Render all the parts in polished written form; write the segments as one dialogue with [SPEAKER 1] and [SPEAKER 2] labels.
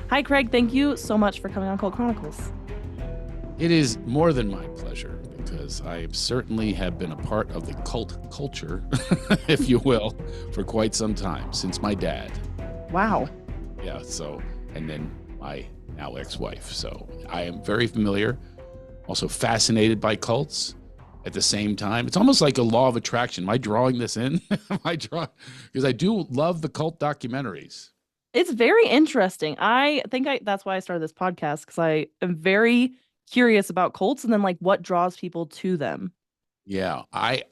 [SPEAKER 1] Hi, Craig. Thank you so much for coming on Cult Chronicles.
[SPEAKER 2] It is more than my pleasure because I certainly have been a part of the cult culture, if you will, for quite some time, since my dad.
[SPEAKER 1] Wow.
[SPEAKER 2] Yeah, and then my now ex-wife. So I am very familiar, also fascinated by cults at the same time. It's almost like a law of attraction. Am I drawing this in? Because I do love the cult documentaries.
[SPEAKER 1] It's very interesting. I think that's why I started this podcast because I am very curious about cults and then like what draws people to them.
[SPEAKER 2] Yeah, I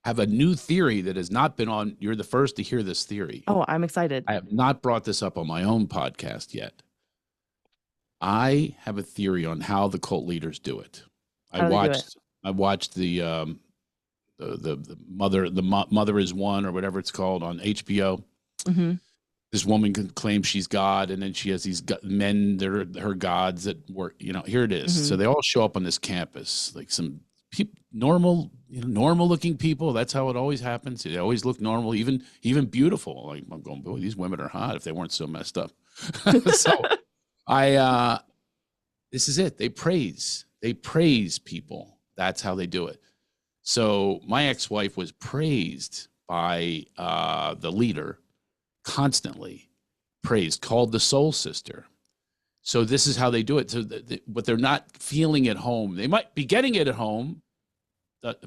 [SPEAKER 2] have a new theory that has not been on. You're the first to hear this theory.
[SPEAKER 1] Oh, I'm excited.
[SPEAKER 2] I have not brought this up on my own podcast yet. I have a theory on how the cult leaders do it. I
[SPEAKER 1] How do they do it?
[SPEAKER 2] watched I watched the mother is one or whatever it's called on HBO.
[SPEAKER 1] Hmm.
[SPEAKER 2] This woman claims she's God, and then she has these men that are her gods that work. Here it is. So
[SPEAKER 1] Hmm.
[SPEAKER 2] they all show up on this campus, like some normal looking people. That's how it always happens. They always look normal, even beautiful. Like I'm going, boy, these women are hot if they weren't so messed up. So this is it. They praise people. That's how they do it. So my ex-wife was praised by the leader constantly, praised, called the soul sister. So this is how they do it. So but they're not feeling at home. They might be getting it at home,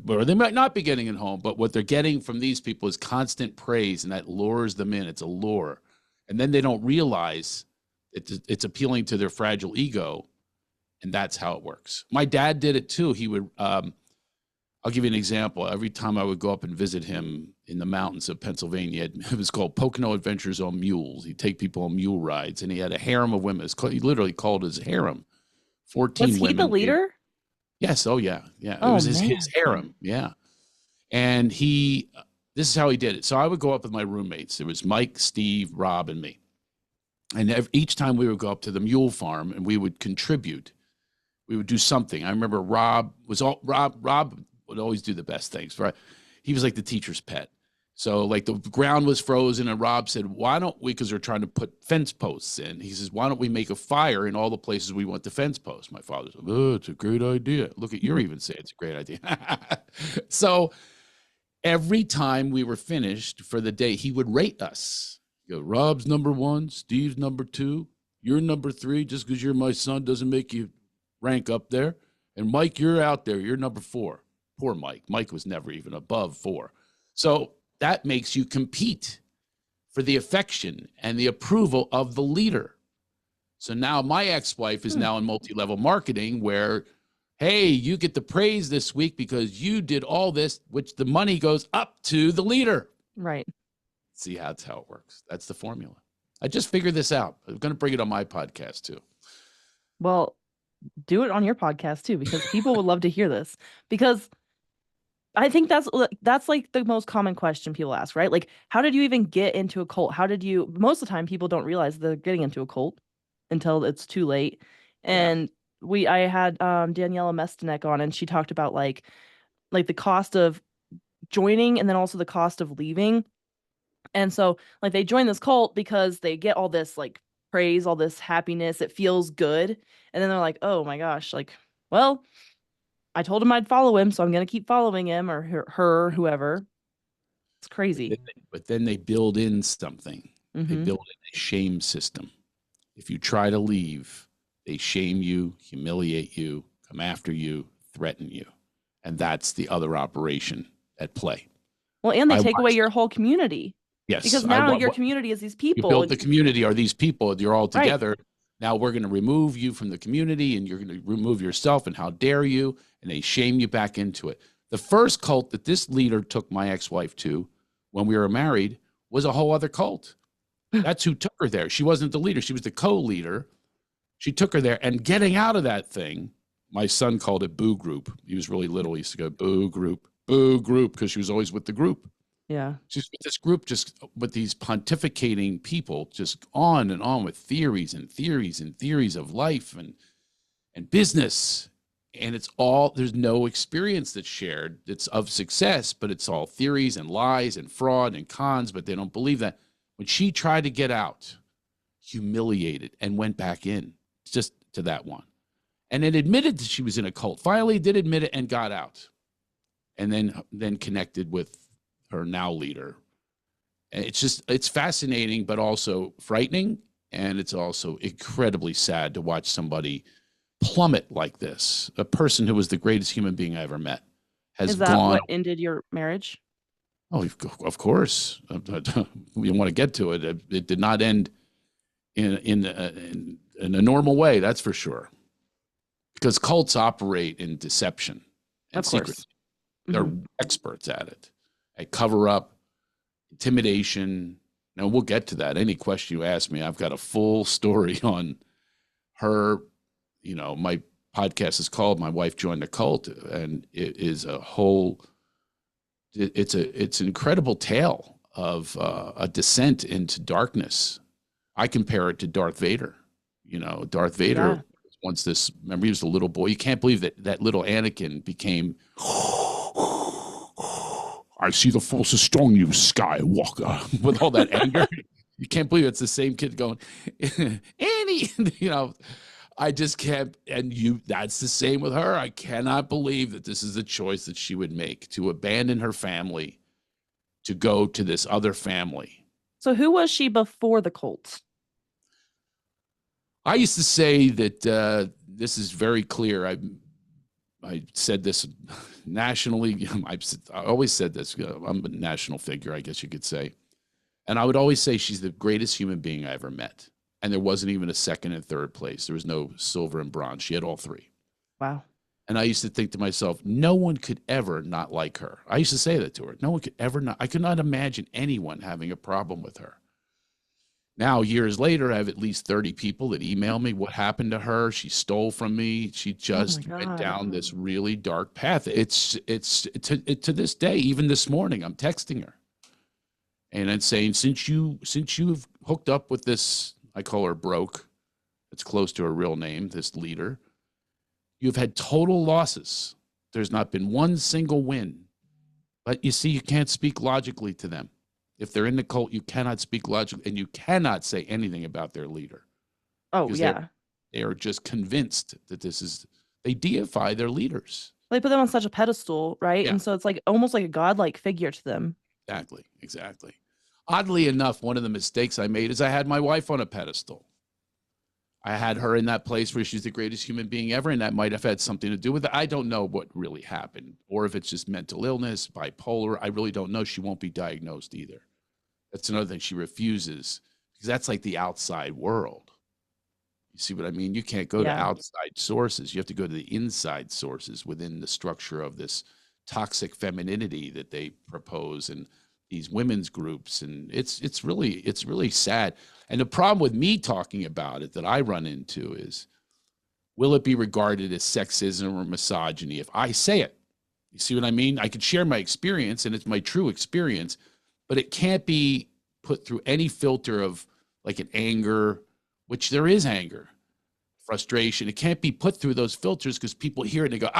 [SPEAKER 2] or they might not be getting it home, but what they're getting from these people is constant praise, and that lures them in. It's a lure. And then they don't realize it's appealing to their fragile ego, and that's how it works. My dad did it too. He would, I'll give you an example. Every time I would go up and visit him in the mountains of Pennsylvania, it was called Pocono Adventures on Mules. He'd take people on mule rides, and he had a harem of women. He literally called his harem 14
[SPEAKER 1] Was he the
[SPEAKER 2] women.
[SPEAKER 1] leader?
[SPEAKER 2] Yes. Oh, yeah. Yeah. It
[SPEAKER 1] Oh,
[SPEAKER 2] was
[SPEAKER 1] man.
[SPEAKER 2] his harem. Yeah. And this is how he did it. So I would go up with my roommates. It was Mike, Steve, Rob, and me. And each time we would go up to the mule farm and we would contribute, we would do something. I remember Rob would always do the best things, right? He was like the teacher's pet. So like the ground was frozen and Rob said, why don't we, because they're trying to put fence posts in. He says, why don't we make a fire in all the places we want the fence posts? My father said, oh, it's a great idea. Look at, you're even saying it's a great idea. So every time we were finished for the day, he would rate us. He'd go, Rob's number one, Steve's number two, you're number three. Just because you're my son doesn't make you rank up there. And Mike, you're out there. You're number four. Poor Mike. Mike was never even above four. So that makes you compete for the affection and the approval of the leader. So now my ex-wife is now in multi-level marketing where, hey, you get the praise this week because you did all this, which the money goes up to the leader.
[SPEAKER 1] Right.
[SPEAKER 2] See, that's how it works. That's the formula. I just figured this out. I'm going to bring it on my podcast too.
[SPEAKER 1] Well, do it on your podcast too, because people would love to hear this. Because I think that's like the most common question people ask, right? Like, how did you even get into a cult? Most of the time people don't realize they're getting into a cult until it's too late.
[SPEAKER 2] Yeah.
[SPEAKER 1] And I had Daniela Mestenek on, and she talked about like the cost of joining and then also the cost of leaving. And so like they join this cult because they get all this like praise, all this happiness, it feels good. And then they're like, oh my gosh, like, well, I told him I'd follow him, so I'm gonna keep following him or her, whoever. It's crazy.
[SPEAKER 2] But then they build in something. They
[SPEAKER 1] Hmm.
[SPEAKER 2] build in a shame system. If you try to leave, they shame you, humiliate you, come after you, threaten you. And that's the other operation at play.
[SPEAKER 1] Well, and they
[SPEAKER 2] I
[SPEAKER 1] take away
[SPEAKER 2] watched,
[SPEAKER 1] your whole community
[SPEAKER 2] yes,
[SPEAKER 1] because now your community is these
[SPEAKER 2] you
[SPEAKER 1] people.
[SPEAKER 2] built the community are these people, you're all
[SPEAKER 1] Right.
[SPEAKER 2] together. Now we're going to remove you from the community and you're going to remove yourself. And how dare you? And they shame you back into it. The first cult that this leader took my ex-wife to when we were married was a whole other cult. That's who took her there. She wasn't the leader. She was the co-leader. She took her there, and getting out of that thing, my son called it boo group. He was really little. He used to go boo group, because she was always with the group.
[SPEAKER 1] Yeah.
[SPEAKER 2] She's with this group, just with these pontificating people, just on and on with theories and theories and theories of life and business. And it's all, there's no experience that's shared. It's of success, but it's all theories and lies and fraud and cons, but they don't believe that. When she tried to get out, humiliated, and went back in just to that one. And then admitted that she was in a cult. Finally did admit it and got out. And then connected with her now leader. It's fascinating, but also frightening. And it's also incredibly sad to watch somebody plummet like this. A person who was the greatest human being I ever met has
[SPEAKER 1] Is that
[SPEAKER 2] gone.
[SPEAKER 1] what ended your marriage?
[SPEAKER 2] Oh, of course. We want to get to it. It did not end in a normal way, that's for sure. Because cults operate in deception and secrecy. They're experts at it, at cover up, intimidation. Now, we'll get to that. Any question you ask me, I've got a full story on her. You know, my podcast is called My Wife Joined the Cult, and it is a whole, it's an incredible tale of a descent into darkness. I compare it to Darth Vader. You know, Darth Vader once this, remember he was a little boy. You can't believe that little Anakin became, I see the force is strong, you Skywalker, with all that anger. You can't believe it's the same kid going, Annie, you know, I just can't, that's the same with her. I cannot believe that this is the choice that she would make, to abandon her family, to go to this other family.
[SPEAKER 1] So who was she before the cult?
[SPEAKER 2] I used to say that this is very clear. I said this nationally. I always said this. I'm a national figure, I guess you could say. And I would always say she's the greatest human being I ever met. And there wasn't even a second and third place. There was no silver and bronze. She had all three.
[SPEAKER 1] Wow.
[SPEAKER 2] And I used to think to myself, no one could ever not like her. I used to say that to her. No one could ever not. I could not imagine anyone having a problem with her. Now, years later, I have at least 30 people that email me what happened to her. She stole from me. She just went down this really dark path. It's to this day, even this morning, I'm texting her. And I'm saying, since you've hooked up with this, I call her Broke, it's close to her real name, this leader, you've had total losses. There's not been one single win. But you see, you can't speak logically to them. If they're in the cult, you cannot speak logically, and you cannot say anything about their leader.
[SPEAKER 1] Oh, yeah.
[SPEAKER 2] They are just convinced that they deify their leaders.
[SPEAKER 1] They put them on such a pedestal, right?
[SPEAKER 2] Yeah.
[SPEAKER 1] And so it's like almost like a godlike figure to them.
[SPEAKER 2] Exactly. Oddly enough, one of the mistakes I made is I had my wife on a pedestal. I had her in that place where she's the greatest human being ever, and that might have had something to do with it. I don't know what really happened, or if it's just mental illness, bipolar. I really don't know. She won't be diagnosed either. That's another thing. She refuses, because that's like the outside world. You see what I mean? You can't go to outside sources. You have to go to the inside sources within the structure of this toxic femininity that they propose and these women's groups. And it's really sad. And the problem with me talking about it that I run into is, will it be regarded as sexism or misogyny if I say it? You see what I mean? I could share my experience, and it's my true experience, but it can't be put through any filter of like an anger, which there is anger, frustration. It can't be put through those filters because people hear it and they go,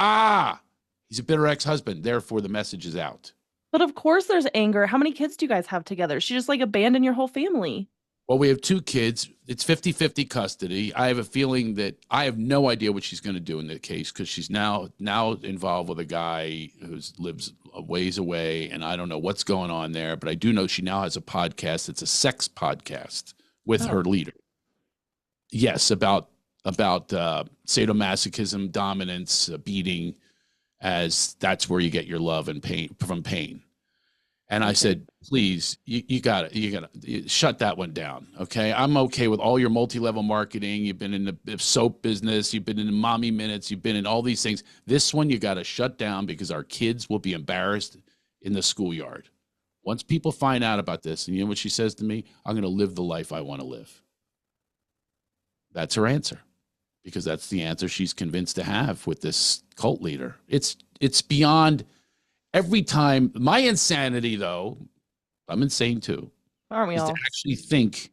[SPEAKER 2] he's a bitter ex-husband. Therefore, the message is out.
[SPEAKER 1] But of course there's anger. How many kids do you guys have together? She just like abandoned your whole family.
[SPEAKER 2] Well, we have 2 kids. It's 50-50 custody. I have a feeling that I have no idea what she's going to do in the case, because she's now involved with a guy who lives a ways away, and I don't know what's going on there. But I do know she now has a podcast. It's a sex podcast with her leader. Yes, about sadomasochism, dominance, beating, as that's where you get your love and pain from pain. And I said, please, you gotta shut that one down. Okay. I'm okay with all your multi-level marketing. You've been in the soap business. You've been in the mommy minutes. You've been in all these things. This one, you got to shut down, because our kids will be embarrassed in the schoolyard. Once people find out about this, and you know what she says to me? I'm going to live the life I want to live. That's her answer, because that's the answer she's convinced to have with this cult leader. It's beyond. Every time, my insanity, though, I'm insane too,
[SPEAKER 1] aren't we all?
[SPEAKER 2] To actually think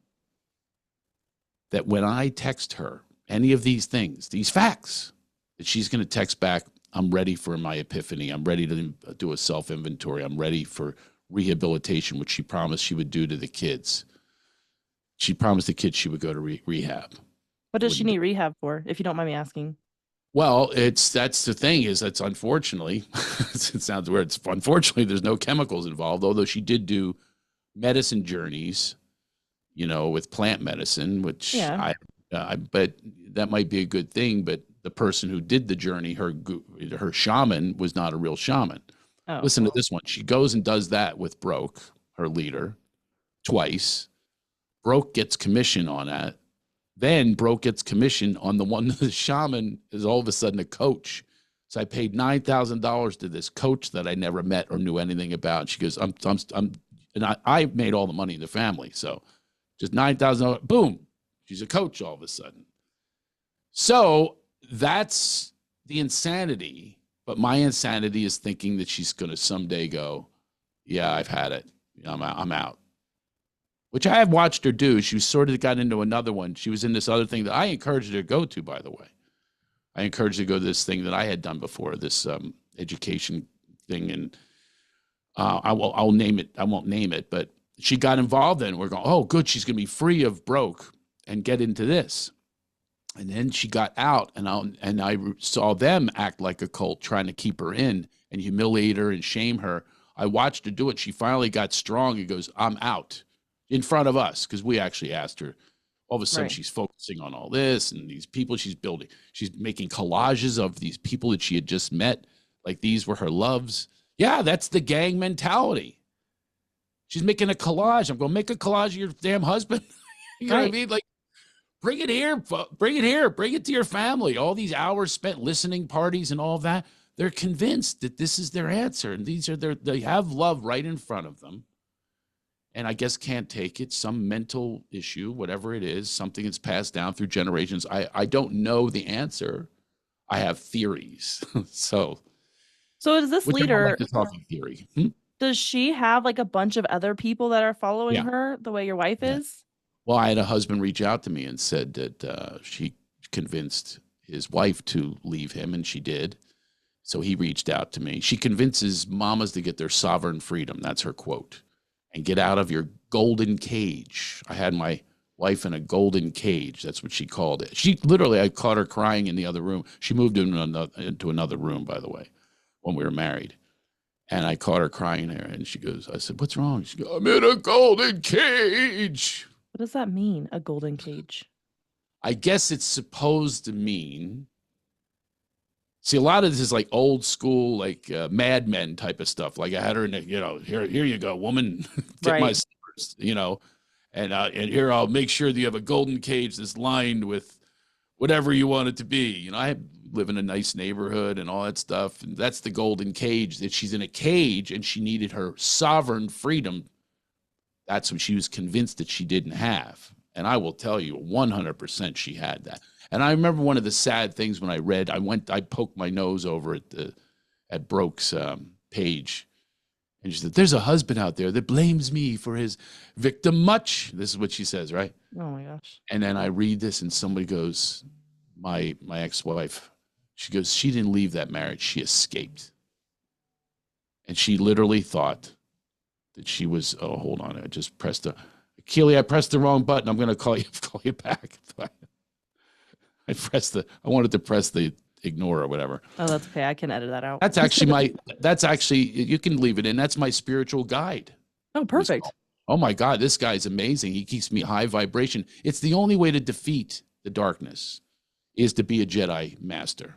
[SPEAKER 2] that when I text her any of these things, these facts, that she's going to text back, I'm ready for my epiphany. I'm ready to do a self-inventory. I'm ready for rehabilitation, which she promised she would do to the kids. She promised the kids she would go to rehab.
[SPEAKER 1] What does she
[SPEAKER 2] Wouldn't do
[SPEAKER 1] need
[SPEAKER 2] it.
[SPEAKER 1] rehab for, if you don't mind me asking?
[SPEAKER 2] Well, that's the thing is that's unfortunately, it sounds weird. It's unfortunately there's no chemicals involved, although she did do medicine journeys, with plant medicine, which
[SPEAKER 1] Yeah.
[SPEAKER 2] but that might be a good thing. But the person who did the journey, her shaman, was not a real shaman.
[SPEAKER 1] Oh,
[SPEAKER 2] Listen to this one. She goes and does that with Broke, her leader, twice. Broke gets commission on that. Then Broke gets commission on the one the shaman is all of a sudden a coach. So I paid $9,000 to this coach that I never met or knew anything about. She goes, and I made all the money in the family. So just $9,000, boom, she's a coach all of a sudden. So that's the insanity. But my insanity is thinking that she's going to someday go, yeah, I've had it. I'm out. Which I have watched her do. She sort of got into another one. She was in this other thing that I encouraged her to go to, by the way. I encouraged her to go to this thing that I had done before, this education thing. And I'll name it. I won't name it, but she got involved in it. We're going, oh, good. She's going to be free of Broke and get into this. And then she got out, and I saw them act like a cult, trying to keep her in and humiliate her and shame her. I watched her do it. She finally got strong and goes, I'm out, in front of us, because we actually asked her. All of a sudden,
[SPEAKER 1] right.
[SPEAKER 2] she's focusing on all this and these people she's building. She's making collages of these people that she had just met, like these were her loves. Yeah, that's the gang mentality. She's making a collage. I'm going, make a collage of your damn husband. You know what I
[SPEAKER 1] Right.
[SPEAKER 2] mean? Like, bring it here. Bring it here. Bring it to your family. All these hours spent listening parties and all of that. They're convinced that this is their answer. And they have love right in front of them. And I guess can't take it, some mental issue, whatever it is, something that's passed down through generations. I don't know the answer. I have theories. So,
[SPEAKER 1] So is this
[SPEAKER 2] which I don't like
[SPEAKER 1] leader,
[SPEAKER 2] to talk in theory. Hmm?
[SPEAKER 1] does she have like a bunch of other people that are following
[SPEAKER 2] Yeah.
[SPEAKER 1] her the way your wife
[SPEAKER 2] Yeah.
[SPEAKER 1] is?
[SPEAKER 2] Well, I had a husband reach out to me and said that she convinced his wife to leave him, and she did. So he reached out to me. She convinces mamas to get their sovereign freedom. That's her quote. And get out of your golden cage. I had my wife in a golden cage. That's what she called it. She literally, I caught her crying in the other room. She moved into another room, by the way, when we were married. And I caught her crying there. And she goes, I said, what's wrong? She goes, I'm in a golden cage.
[SPEAKER 1] What does that mean, a golden cage?
[SPEAKER 2] I guess it's supposed to mean. See, a lot of this is like old school, like Mad Men type of stuff. Like I had her in, here you go, woman, get my
[SPEAKER 1] Right.
[SPEAKER 2] slippers, and here I'll make sure that you have a golden cage that's lined with whatever you want it to be. I live in a nice neighborhood and all that stuff, and that's the golden cage. That she's in a cage and she needed her sovereign freedom. That's what she was convinced that she didn't have. And I will tell you, 100% she had that. And I remember one of the sad things when I poked my nose over at Broke's page. And she said, there's a husband out there that blames me for his victim much. This is what she says, right?
[SPEAKER 1] Oh my gosh.
[SPEAKER 2] And then I read this and somebody goes, my ex-wife, she goes, she didn't leave that marriage. She escaped. And she literally thought that she was, oh, hold on. I just pressed Keely, I pressed the wrong button. I'm going to call you back. I wanted to press the ignore or whatever.
[SPEAKER 1] Oh, that's okay. I can edit that out.
[SPEAKER 2] That's actually, you can leave it in. That's my spiritual guide.
[SPEAKER 1] Oh, perfect.
[SPEAKER 2] Oh my God, this guy's amazing. He keeps me high vibration. It's the only way to defeat the darkness is to be a Jedi master.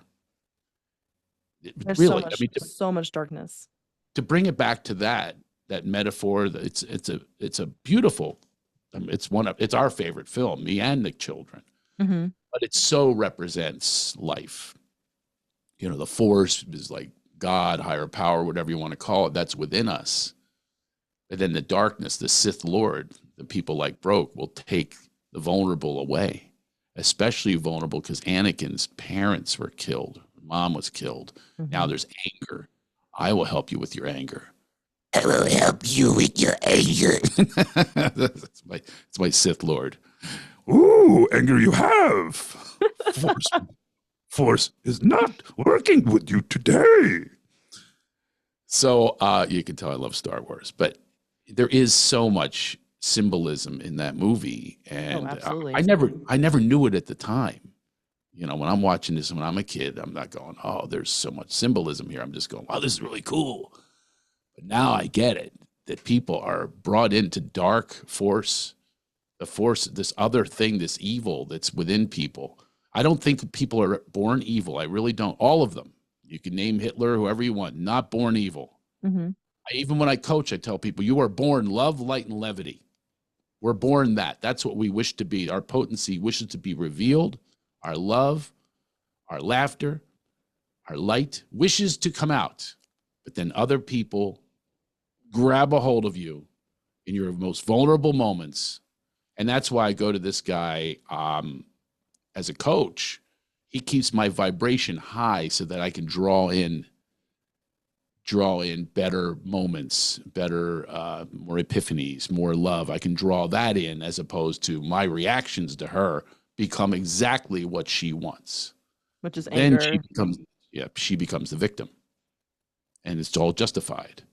[SPEAKER 1] There's
[SPEAKER 2] Really,
[SPEAKER 1] so much darkness.
[SPEAKER 2] to bring it back to that metaphor, it's a beautiful, it's our favorite film, me and the children.
[SPEAKER 1] Mm-hmm.
[SPEAKER 2] But it so represents life. The force is like God, higher power, whatever you want to call it, that's within us. But then the darkness, the Sith Lord, the people like Broke will take the vulnerable away, especially vulnerable because Anakin's parents were killed. Mom was killed.
[SPEAKER 1] Mm-hmm.
[SPEAKER 2] Now there's anger. I will help you with your anger. I will help you with your anger. It's my Sith Lord. Ooh, anger you have. Force is not working with you today. So you can tell I love Star Wars, but there is so much symbolism in that movie,
[SPEAKER 1] Oh,
[SPEAKER 2] and
[SPEAKER 1] absolutely.
[SPEAKER 2] I never knew it at the time. You know, when I'm watching this when I'm a kid, I'm not going, oh, there's so much symbolism here. I'm just going, wow, this is really cool. But now I get it, that people are brought into dark force, the force, this other thing, this evil that's within people. I don't think people are born evil. I really don't. All of them. You can name Hitler, whoever you want, not born evil.
[SPEAKER 1] Hmm.
[SPEAKER 2] Even when I coach, I tell people, you are born love, light, and levity. We're born that. That's what we wish to be. Our potency wishes to be revealed. Our love, our laughter, our light wishes to come out. But then other people grab a hold of you in your most vulnerable moments. And that's why I go to this guy as a coach. He keeps my vibration high so that I can draw in better moments, better, more epiphanies, more love. I can draw that in, as opposed to my reactions to her become exactly what she wants.
[SPEAKER 1] Which is
[SPEAKER 2] Then
[SPEAKER 1] anger.
[SPEAKER 2] she becomes the victim, and it's all justified.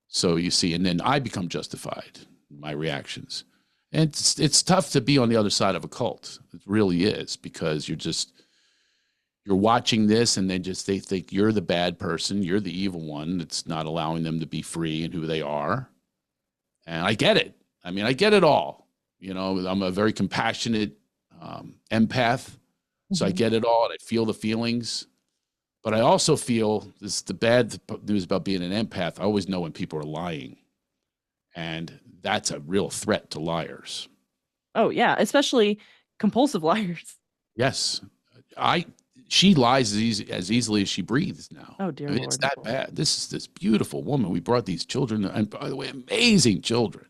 [SPEAKER 2] So you see, and then I become justified in my reactions. And it's tough to be on the other side of a cult. It really is, because you're watching this, and they think you're the bad person, you're the evil one that's not allowing them to be free in who they are. And I get it. I mean, I get it all. You know, I'm a very compassionate empath, so I
[SPEAKER 1] Hmm.
[SPEAKER 2] get it all, and I feel the feelings. But I also feel this, the bad news about being an empath. I always know when people are lying, and that's a real threat to liars.
[SPEAKER 1] Oh, yeah, especially compulsive liars.
[SPEAKER 2] Yes, I she lies as easily as she breathes now.
[SPEAKER 1] Oh,
[SPEAKER 2] I
[SPEAKER 1] dear
[SPEAKER 2] mean, it's
[SPEAKER 1] Lord.
[SPEAKER 2] that bad. This is this beautiful woman. We brought these children, and by the way, amazing children.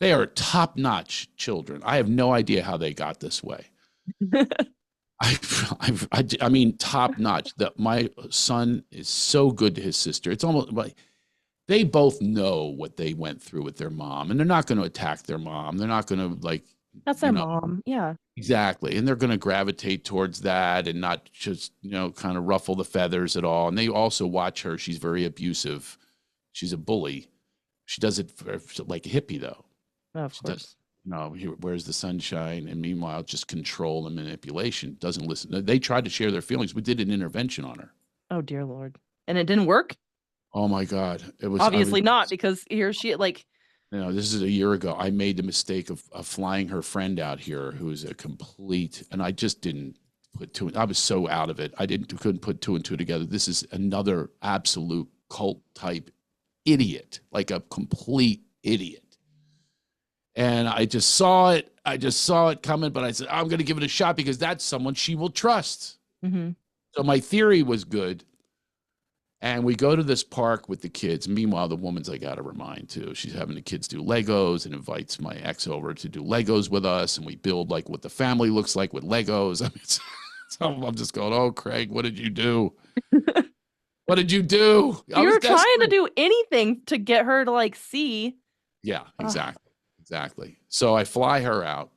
[SPEAKER 2] They are top-notch children. I have no idea how they got this way. I mean, top-notch. My son is so good to his sister. It's almost like they both know what they went through with their mom, and they're not going to attack their mom. They're not going to, like,
[SPEAKER 1] That's their
[SPEAKER 2] you know,
[SPEAKER 1] mom. Yeah.
[SPEAKER 2] exactly. And they're going to gravitate towards that and not just, kind of ruffle the feathers at all. And they also watch her. She's very abusive. She's a bully. She does it like a hippie, though.
[SPEAKER 1] Of
[SPEAKER 2] She does,
[SPEAKER 1] course.
[SPEAKER 2] where's the sunshine? And meanwhile, just control and manipulation. Doesn't listen. They tried to share their feelings. We did an intervention on her.
[SPEAKER 1] Oh, dear Lord. And it didn't work?
[SPEAKER 2] Oh my God. I was,
[SPEAKER 1] Obviously not, because he or she, like,
[SPEAKER 2] this is a year ago. I made the mistake of flying her friend out here, who's a complete, and I just didn't I was so out of it. Couldn't put two and two together. This is another absolute cult type idiot, like a complete idiot. And I just saw it. I just saw it coming, but I said, I'm going to give it a shot because that's someone she will trust.
[SPEAKER 1] hmm.
[SPEAKER 2] So my theory was good. And we go to this park with the kids. Meanwhile, the woman's like out of her mind too. She's having the kids do Legos and invites my ex over to do Legos with us. And we build like what the family looks like with Legos. I mean, so I'm just going, oh, Craig, what did you do? What did you do? I was
[SPEAKER 1] You're trying to
[SPEAKER 2] desperate.
[SPEAKER 1] do anything to get her to, like, see.
[SPEAKER 2] Yeah,
[SPEAKER 1] Ugh.
[SPEAKER 2] exactly. Exactly. So I fly her out,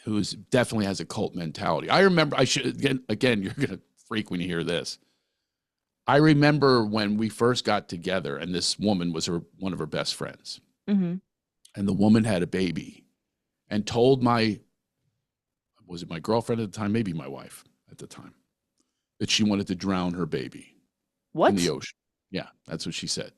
[SPEAKER 2] who's definitely has a cult mentality. I remember, I should, again, you're going to freak when you hear this. I remember when we first got together, and this woman was one of her best friends.
[SPEAKER 1] Hmm.
[SPEAKER 2] And the woman had a baby and told was it my girlfriend at the time? Maybe my wife at the time, that she wanted to drown her baby in the
[SPEAKER 1] What?
[SPEAKER 2] ocean. Yeah, that's what she said.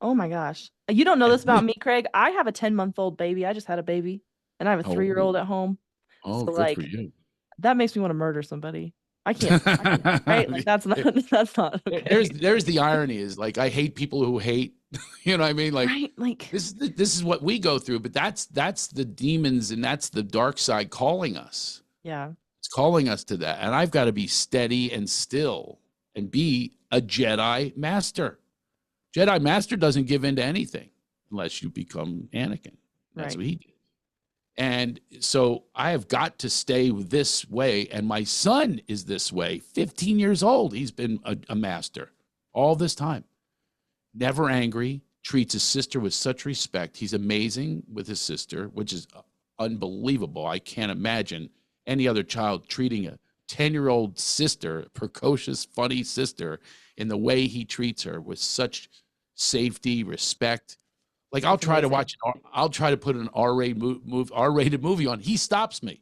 [SPEAKER 1] Oh my gosh. You don't know
[SPEAKER 2] And
[SPEAKER 1] this about me, Craig. I have a 10-month-old baby. I just had a baby, and I have a
[SPEAKER 2] oh,
[SPEAKER 1] 3-year-old at home.
[SPEAKER 2] oh,
[SPEAKER 1] So,
[SPEAKER 2] good for
[SPEAKER 1] like,
[SPEAKER 2] you.
[SPEAKER 1] that makes me want to murder somebody. I can't, right? Like, that's not that's not okay.
[SPEAKER 2] There's the irony is, like, I hate people who hate, you know what I mean? Like,
[SPEAKER 1] Right? Like,
[SPEAKER 2] this is what we go through, but that's the demons, and that's the dark side calling us.
[SPEAKER 1] yeah.
[SPEAKER 2] It's calling us to that. And I've got to be steady and still and be a Jedi master. Jedi master doesn't give in to anything unless you become Anakin. That's
[SPEAKER 1] Right.
[SPEAKER 2] what he did. And so I have got to stay this way. And my son is this way, 15 years old. He's been a master all this time. Never angry, treats his sister with such respect. He's amazing with his sister, which is unbelievable. I can't imagine any other child treating a 10-year-old sister, precocious, funny sister, in the way he treats her, with such safety, respect. Like
[SPEAKER 1] That's amazing.
[SPEAKER 2] I'll try to put an R-rated movie on. He stops me.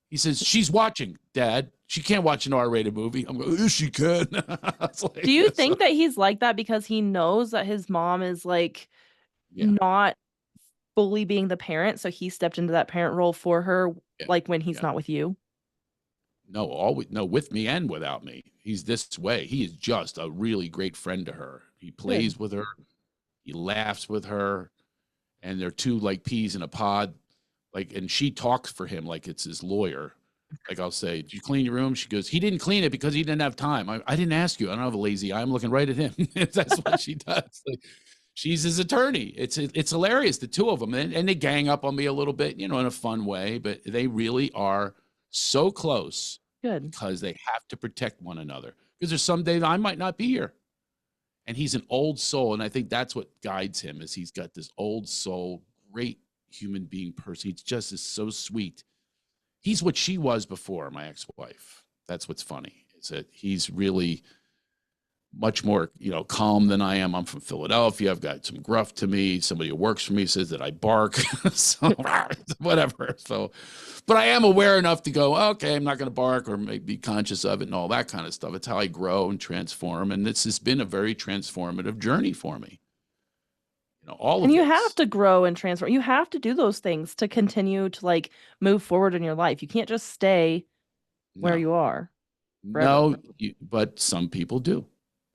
[SPEAKER 2] He says, "She's watching, Dad. She can't watch an R-rated movie." I'm going, "Yes, she can." It's
[SPEAKER 1] Do
[SPEAKER 2] like,
[SPEAKER 1] you
[SPEAKER 2] so,
[SPEAKER 1] think that he's like that because he knows that his mom is like
[SPEAKER 2] yeah,
[SPEAKER 1] not fully being the parent, so he stepped into that parent role for her,
[SPEAKER 2] yeah,
[SPEAKER 1] like when he's
[SPEAKER 2] yeah.
[SPEAKER 1] not with you?
[SPEAKER 2] No, always no, with me and without me. He's this way. He is just a really great friend to her. He
[SPEAKER 1] Good.
[SPEAKER 2] plays with her, he laughs with her, and they're two like peas in a pod. Like, and she talks for him like it's his lawyer. Like I'll say, "Did you clean your room?" She goes, "He didn't clean it because he didn't have time." I didn't ask you. I don't have a lazy eye. I'm looking right at him. That's what she does. Like, she's his attorney. It's hilarious, the two of them, and they gang up on me a little bit, in a fun way. But they really are so close
[SPEAKER 1] Good.
[SPEAKER 2] because they have to protect one another. Because there's some days I might not be here, and he's an old soul, and I think that's what guides him. Is he's got this old soul, great human being person. He just is so sweet. He's what she was before, my ex-wife. That's what's funny. Is that he's really much more, calm than I am. I'm from Philadelphia. I've got some gruff to me. Somebody who works for me says that I bark. So whatever. So, but I am aware enough to go, okay, I'm not going to bark or maybe be conscious of it and all that kind of stuff. It's how I grow and transform. And this has been a very transformative journey for me. All
[SPEAKER 1] And
[SPEAKER 2] of
[SPEAKER 1] you have
[SPEAKER 2] this.
[SPEAKER 1] to grow and transform. You have to do those things to continue to like move forward in your life. You can't just stay where
[SPEAKER 2] No,
[SPEAKER 1] you are forever.
[SPEAKER 2] no, but some people do.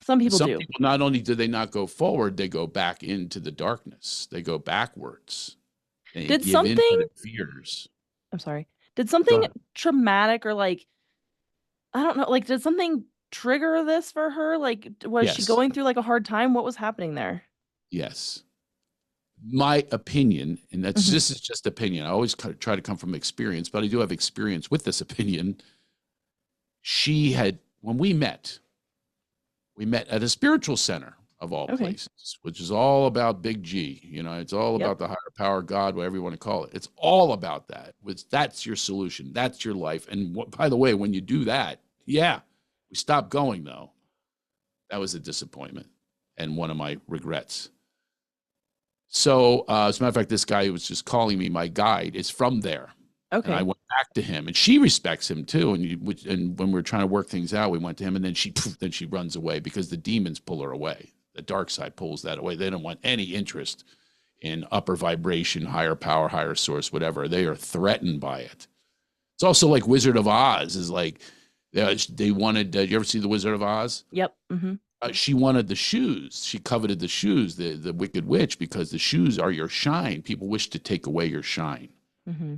[SPEAKER 1] Some
[SPEAKER 2] And
[SPEAKER 1] people
[SPEAKER 2] some
[SPEAKER 1] do.
[SPEAKER 2] people, not only do they not go forward, they go back into the darkness. They go backwards. They
[SPEAKER 1] Did
[SPEAKER 2] give in to
[SPEAKER 1] something,
[SPEAKER 2] the fears.
[SPEAKER 1] I'm sorry, did
[SPEAKER 2] Go
[SPEAKER 1] something
[SPEAKER 2] ahead.
[SPEAKER 1] traumatic or like, I don't know, like, did something trigger this for her? Like, was she
[SPEAKER 2] Yes.
[SPEAKER 1] going through like a hard time? What was happening there?
[SPEAKER 2] Yes. My opinion, and
[SPEAKER 1] Hmm.
[SPEAKER 2] this is just opinion. I always try to come from experience, but I do have experience with this opinion. When we met at a spiritual center of all
[SPEAKER 1] Okay.
[SPEAKER 2] places, which is all about big G. It's all
[SPEAKER 1] Yep.
[SPEAKER 2] about the higher power, God, whatever you want to call it. It's all about that. That's your solution. That's your life. And by the way, when you do that, yeah, we stopped going though. That was a disappointment and one of my regrets. So, as a matter of fact, this guy who was just calling me my guide is from there. And I
[SPEAKER 1] Okay.
[SPEAKER 2] went back to him, and she respects him too. And when we were trying to work things out, we went to him, and then she runs away because the demons pull her away. The dark side pulls that away. They don't want any interest in upper vibration, higher power, higher source, whatever. They are threatened by it. It's also like Wizard of Oz is like they wanted. You ever see the Wizard of Oz?
[SPEAKER 1] Yep. Hmm.
[SPEAKER 2] She wanted the shoes. She coveted the shoes, the Wicked Witch, because the shoes are your shine. People wish to take away your shine.
[SPEAKER 1] Hmm.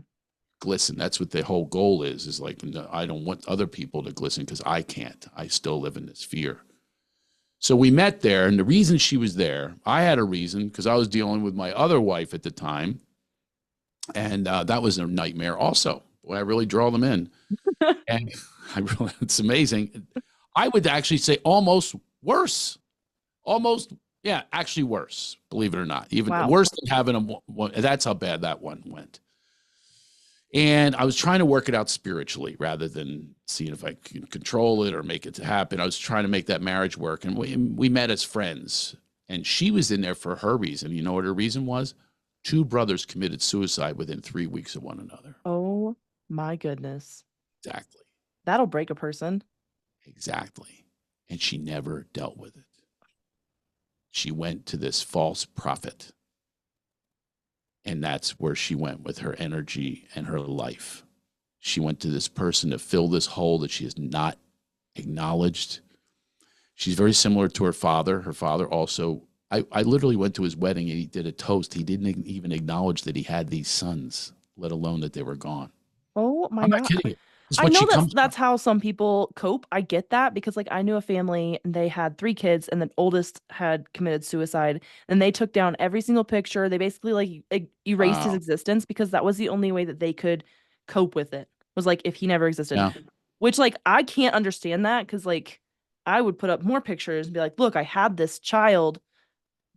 [SPEAKER 2] Glisten. That's what the whole goal is like, I don't want other people to glisten because I can't. I still live in this fear. So we met there, and the reason she was there, I had a reason because I was dealing with my other wife at the time, and that was a nightmare also. Boy, I really draw them in. And it's amazing. I would actually say almost worse. Almost, yeah, actually worse, believe it or not. Even
[SPEAKER 1] Wow.
[SPEAKER 2] worse than having a, that's how bad that one went. And I was trying to work it out spiritually rather than seeing if I could control it or make it to happen. I was trying to make that marriage work. And we met as friends. And she was in there for her reason. You know what her reason was? Two brothers committed suicide within 3 weeks of one another.
[SPEAKER 1] Oh my goodness.
[SPEAKER 2] Exactly.
[SPEAKER 1] That'll break a person.
[SPEAKER 2] Exactly. And she never dealt with it. She went to this false prophet. And that's where she went with her energy and her life. She went to this person to fill this hole that she has not acknowledged. She's very similar to her father. Her father also, I literally went to his wedding and he did a toast. He didn't even acknowledge that he had these sons, let alone that they were gone.
[SPEAKER 1] Oh my
[SPEAKER 2] I'm not
[SPEAKER 1] God.
[SPEAKER 2] kidding you. This is
[SPEAKER 1] I
[SPEAKER 2] what
[SPEAKER 1] know
[SPEAKER 2] she
[SPEAKER 1] that's
[SPEAKER 2] comes from.
[SPEAKER 1] that's how some people cope. I get that because like I knew a family and they had three kids and the oldest had committed suicide and they took down every single picture. They basically like erased his
[SPEAKER 2] Wow.
[SPEAKER 1] existence because that was the only way that they could cope with it. Was like if he never existed.
[SPEAKER 2] Yeah.
[SPEAKER 1] Which like I can't understand that because like I would put up more pictures and be like, look, I had this child,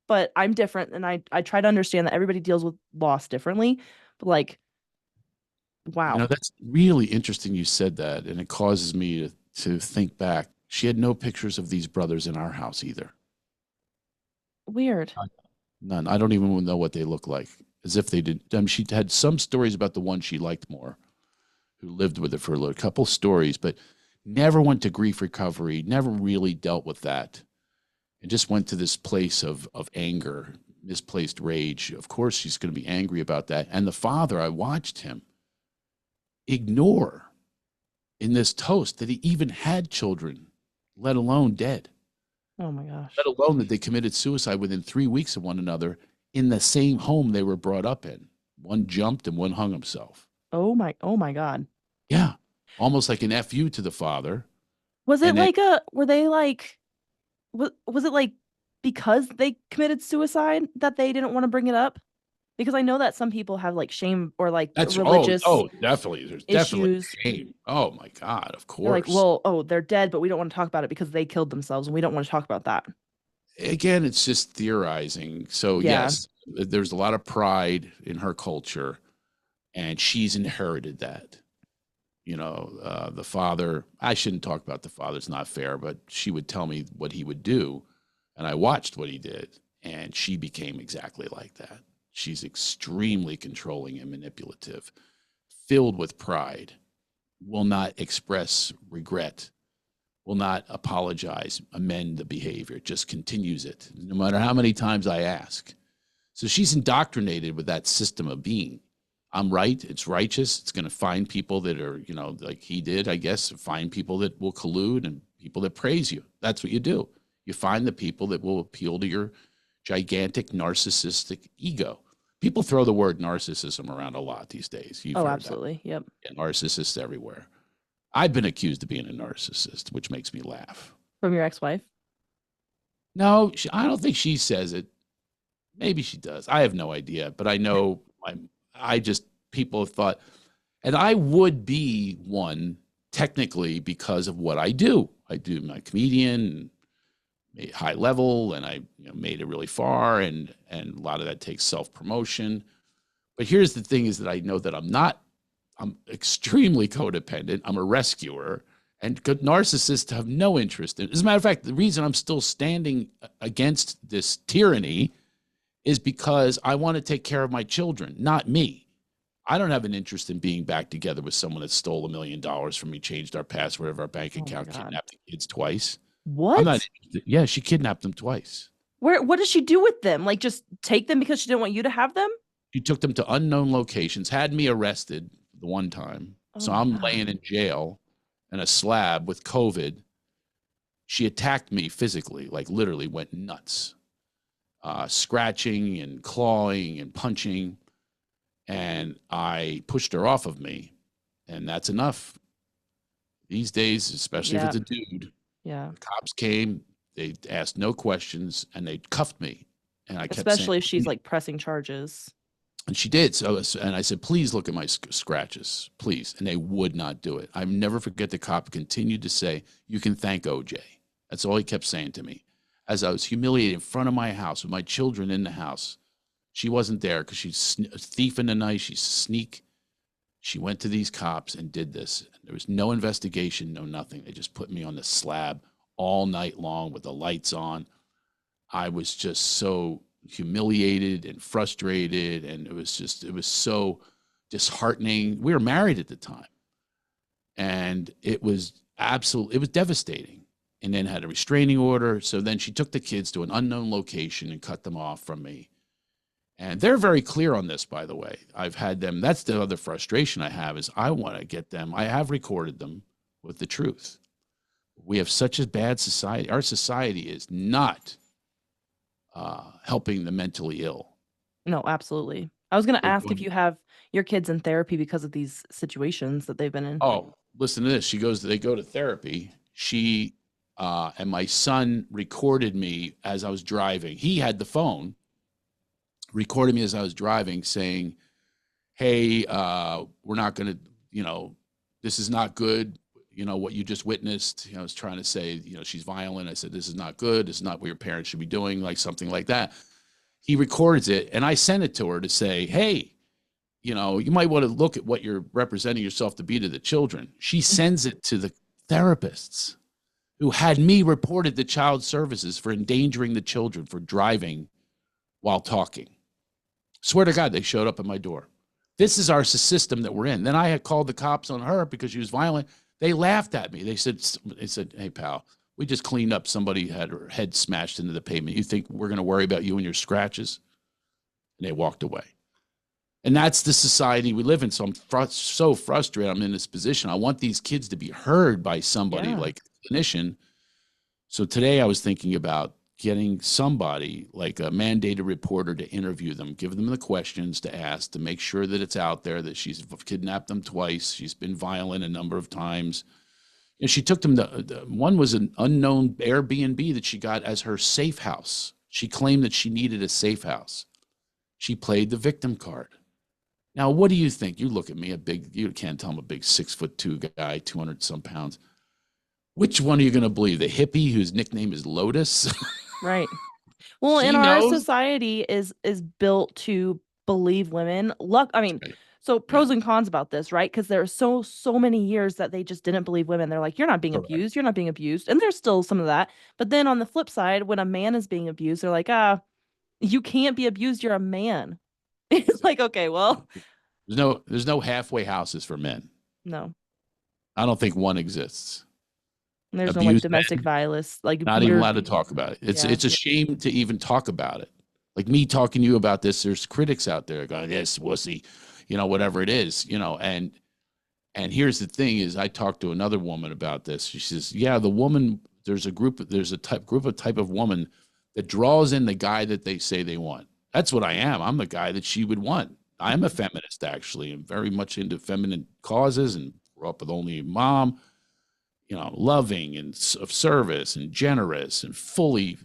[SPEAKER 1] but I'm different and I try to understand that everybody deals with loss differently. But like, wow.
[SPEAKER 2] That's really interesting you said that. And it causes me to think back. She had no pictures of these brothers in our house either.
[SPEAKER 1] Weird.
[SPEAKER 2] None. I don't even know what they look like. As if they did. I mean, she had some stories about the one she liked more, who lived with her for a little, couple stories, but never went to grief recovery, never really dealt with that, and just went to this place of anger, misplaced rage. Of course, she's going to be angry about that. And the father, I watched him ignore in this toast that he even had children, let alone dead,
[SPEAKER 1] Oh my
[SPEAKER 2] let
[SPEAKER 1] gosh.
[SPEAKER 2] alone that they committed suicide within 3 weeks of one another in the same home they were brought up in. One jumped and one hung himself.
[SPEAKER 1] Oh my God.
[SPEAKER 2] Yeah. Almost like an FU to the father.
[SPEAKER 1] Was it
[SPEAKER 2] And then,
[SPEAKER 1] like were they like, was it like because they committed suicide that they didn't want to bring it up? Because I know that some people have like shame or like
[SPEAKER 2] that's,
[SPEAKER 1] religious
[SPEAKER 2] definitely. There's definitely
[SPEAKER 1] issues.
[SPEAKER 2] shame. Oh my God, of
[SPEAKER 1] They're like,
[SPEAKER 2] course.
[SPEAKER 1] well, oh, they're dead, but we don't want to talk about it because they killed themselves and we don't want to talk about that.
[SPEAKER 2] Again, it's just theorizing. So,
[SPEAKER 1] Yeah.
[SPEAKER 2] yes, there's a lot of pride in her culture, and she's inherited that. The father, I shouldn't talk about the father, it's not fair, but she would tell me what he would do. And I watched what he did, and she became exactly like that. She's extremely controlling and manipulative, filled with pride, will not express regret, will not apologize, amend the behavior, just continues it, no matter how many times I ask. So she's indoctrinated with that system of being. I'm right. It's righteous. It's going to find people that are, like he did, I guess, find people that will collude and people that praise you. That's what you do. You find the people that will appeal to your gigantic narcissistic ego. People throw the word narcissism around a lot these days. You've
[SPEAKER 1] Oh,
[SPEAKER 2] heard that.
[SPEAKER 1] absolutely. Yep.
[SPEAKER 2] Yeah, narcissists everywhere. I've been accused of being a narcissist, which makes me laugh.
[SPEAKER 1] From your ex-wife.
[SPEAKER 2] No, I don't think she says it. Maybe she does. I have no idea, but I know I just people have thought, and I would be one technically because of what I do. I do my comedian, high level, and I made it really far, and a lot of that takes self promotion. But here's the thing: is that I know that I'm not. I'm extremely codependent. I'm a rescuer, and good narcissists have no interest in. As a matter of fact, the reason I'm still standing against this tyranny is because I want to take care of my children, not me. I don't have an interest in being back together with someone that stole $1 million from me, changed our password of our bank
[SPEAKER 1] Oh my
[SPEAKER 2] account,
[SPEAKER 1] God.
[SPEAKER 2] kidnapped the kids twice. I'm not
[SPEAKER 1] What?
[SPEAKER 2] interested. Yeah, she kidnapped them twice.
[SPEAKER 1] What does she do with them? Like just take them because she didn't want you to have them?
[SPEAKER 2] She took them to unknown locations, had me arrested the one time.
[SPEAKER 1] Oh
[SPEAKER 2] So
[SPEAKER 1] my
[SPEAKER 2] I'm
[SPEAKER 1] God.
[SPEAKER 2] laying in jail in a slab with COVID. She attacked me physically, like literally went nuts, scratching and clawing and punching. And I pushed her off of me. And that's enough. These days, especially if
[SPEAKER 1] Yeah.
[SPEAKER 2] it's a dude,
[SPEAKER 1] Yeah.
[SPEAKER 2] the cops came, they asked no questions, and they cuffed me. And I kept saying,
[SPEAKER 1] Especially if she's
[SPEAKER 2] please.
[SPEAKER 1] like pressing charges.
[SPEAKER 2] And she did. So, and I said, please look at my scratches, please. And they would not do it. I never forget the cop continued to say, you can thank OJ. That's all he kept saying to me. As I was humiliated in front of my house with my children in the house, she wasn't there because she's a thief in the night. She's a sneak. She went to these cops and did this. There was no investigation, no nothing. They just put me on the slab all night long with the lights on. I was just so humiliated and frustrated, and it was so disheartening. We were married at the time, and it was devastating. And then had a restraining order. So then she took the kids to an unknown location and cut them off from me. And they're very clear on this, by the way. I've had them. That's the other frustration I have is I want to get them. I have recorded them with the truth. We have such a bad society. Our society is not helping the mentally ill.
[SPEAKER 1] No, absolutely. I was going to
[SPEAKER 2] They're
[SPEAKER 1] ask if
[SPEAKER 2] doing.
[SPEAKER 1] you have your kids in therapy because of these situations that they've been in.
[SPEAKER 2] Oh, listen to this. They go to therapy. She and my son recorded me as I was driving. He had the phone, recorded me as I was driving, saying, hey, we're not going to, this is not good. What you just witnessed. I was trying to say, she's violent. I said, this is not good. This is not what your parents should be doing, like something like that. He records it, and I sent it to her to say, hey, you might want to look at what you're representing yourself to be to the children. She sends it to the therapists who had me reported to child services for endangering the children for driving while talking. Swear to God, they showed up at my door. This is our system that we're in. Then I had called the cops on her because she was violent. They laughed at me. They said, hey, pal, we just cleaned up. Somebody had her head smashed into the pavement. You think we're going to worry about you and your scratches? And they walked away. And that's the society we live in. So I'm so frustrated. I'm in this position. I want these kids to be heard by somebody like a clinician. So today I was thinking about getting somebody like a mandated reporter to interview them, give them the questions to ask, to make sure that it's out there that she's kidnapped them twice. She's been violent a number of times. And she took them to, one was an unknown Airbnb that she got as her safe house. She claimed that she needed a safe house. She played the victim card. Now, what do you think? You look at me, you can't tell I'm a big 6'2" guy, 200 some pounds. Which one are you going to believe? The hippie whose nickname is Lotus?
[SPEAKER 1] Right. Well,
[SPEAKER 2] She
[SPEAKER 1] and our
[SPEAKER 2] knows.
[SPEAKER 1] society is built to believe women. I mean,
[SPEAKER 2] Right.
[SPEAKER 1] so
[SPEAKER 2] Yeah,
[SPEAKER 1] pros and cons about this, right? Because there are so many years that they just didn't believe women. They're like, you're not being
[SPEAKER 2] correct.
[SPEAKER 1] abused, you're not being abused. And there's still some of that. But then on the flip side, when a man is being abused, they're like, you can't be abused, you're a man. It's like, okay, well,
[SPEAKER 2] There's no halfway houses for men.
[SPEAKER 1] no.
[SPEAKER 2] I don't think one exists.
[SPEAKER 1] And there's no like
[SPEAKER 2] Abused
[SPEAKER 1] domestic
[SPEAKER 2] men,
[SPEAKER 1] violence, like
[SPEAKER 2] not even
[SPEAKER 1] we're
[SPEAKER 2] allowed to talk about it. It's
[SPEAKER 1] yeah.
[SPEAKER 2] it's a shame to even talk about it. Like me talking to you about this, there's critics out there going, "Yes, wussy," whatever it is, And here's the thing: is I talked to another woman about this. She says, "Yeah, the woman. There's a group of woman that draws in the guy that they say they want. That's what I am. I'm the guy that she would want. I'm a feminist, actually, and very much into feminine causes, and grew up with only a mom. Loving and of service and generous and fully,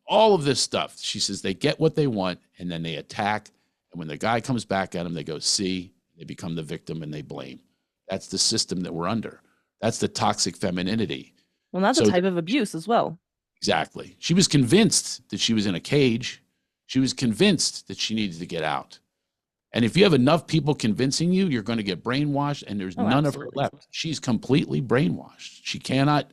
[SPEAKER 2] all of this stuff." She says they get what they want and then they attack. And when the guy comes back at them, they go, see, they become the victim and they blame. That's the system that we're under. That's the toxic femininity.
[SPEAKER 1] Well, that's a
[SPEAKER 2] So
[SPEAKER 1] type of abuse as well.
[SPEAKER 2] exactly. She was convinced that she was in a cage. She was convinced that she needed to get out. And if you have enough people convincing you, you're going to get brainwashed, and there's
[SPEAKER 1] Oh,
[SPEAKER 2] none of her
[SPEAKER 1] absolutely.
[SPEAKER 2] left. She's completely brainwashed. She cannot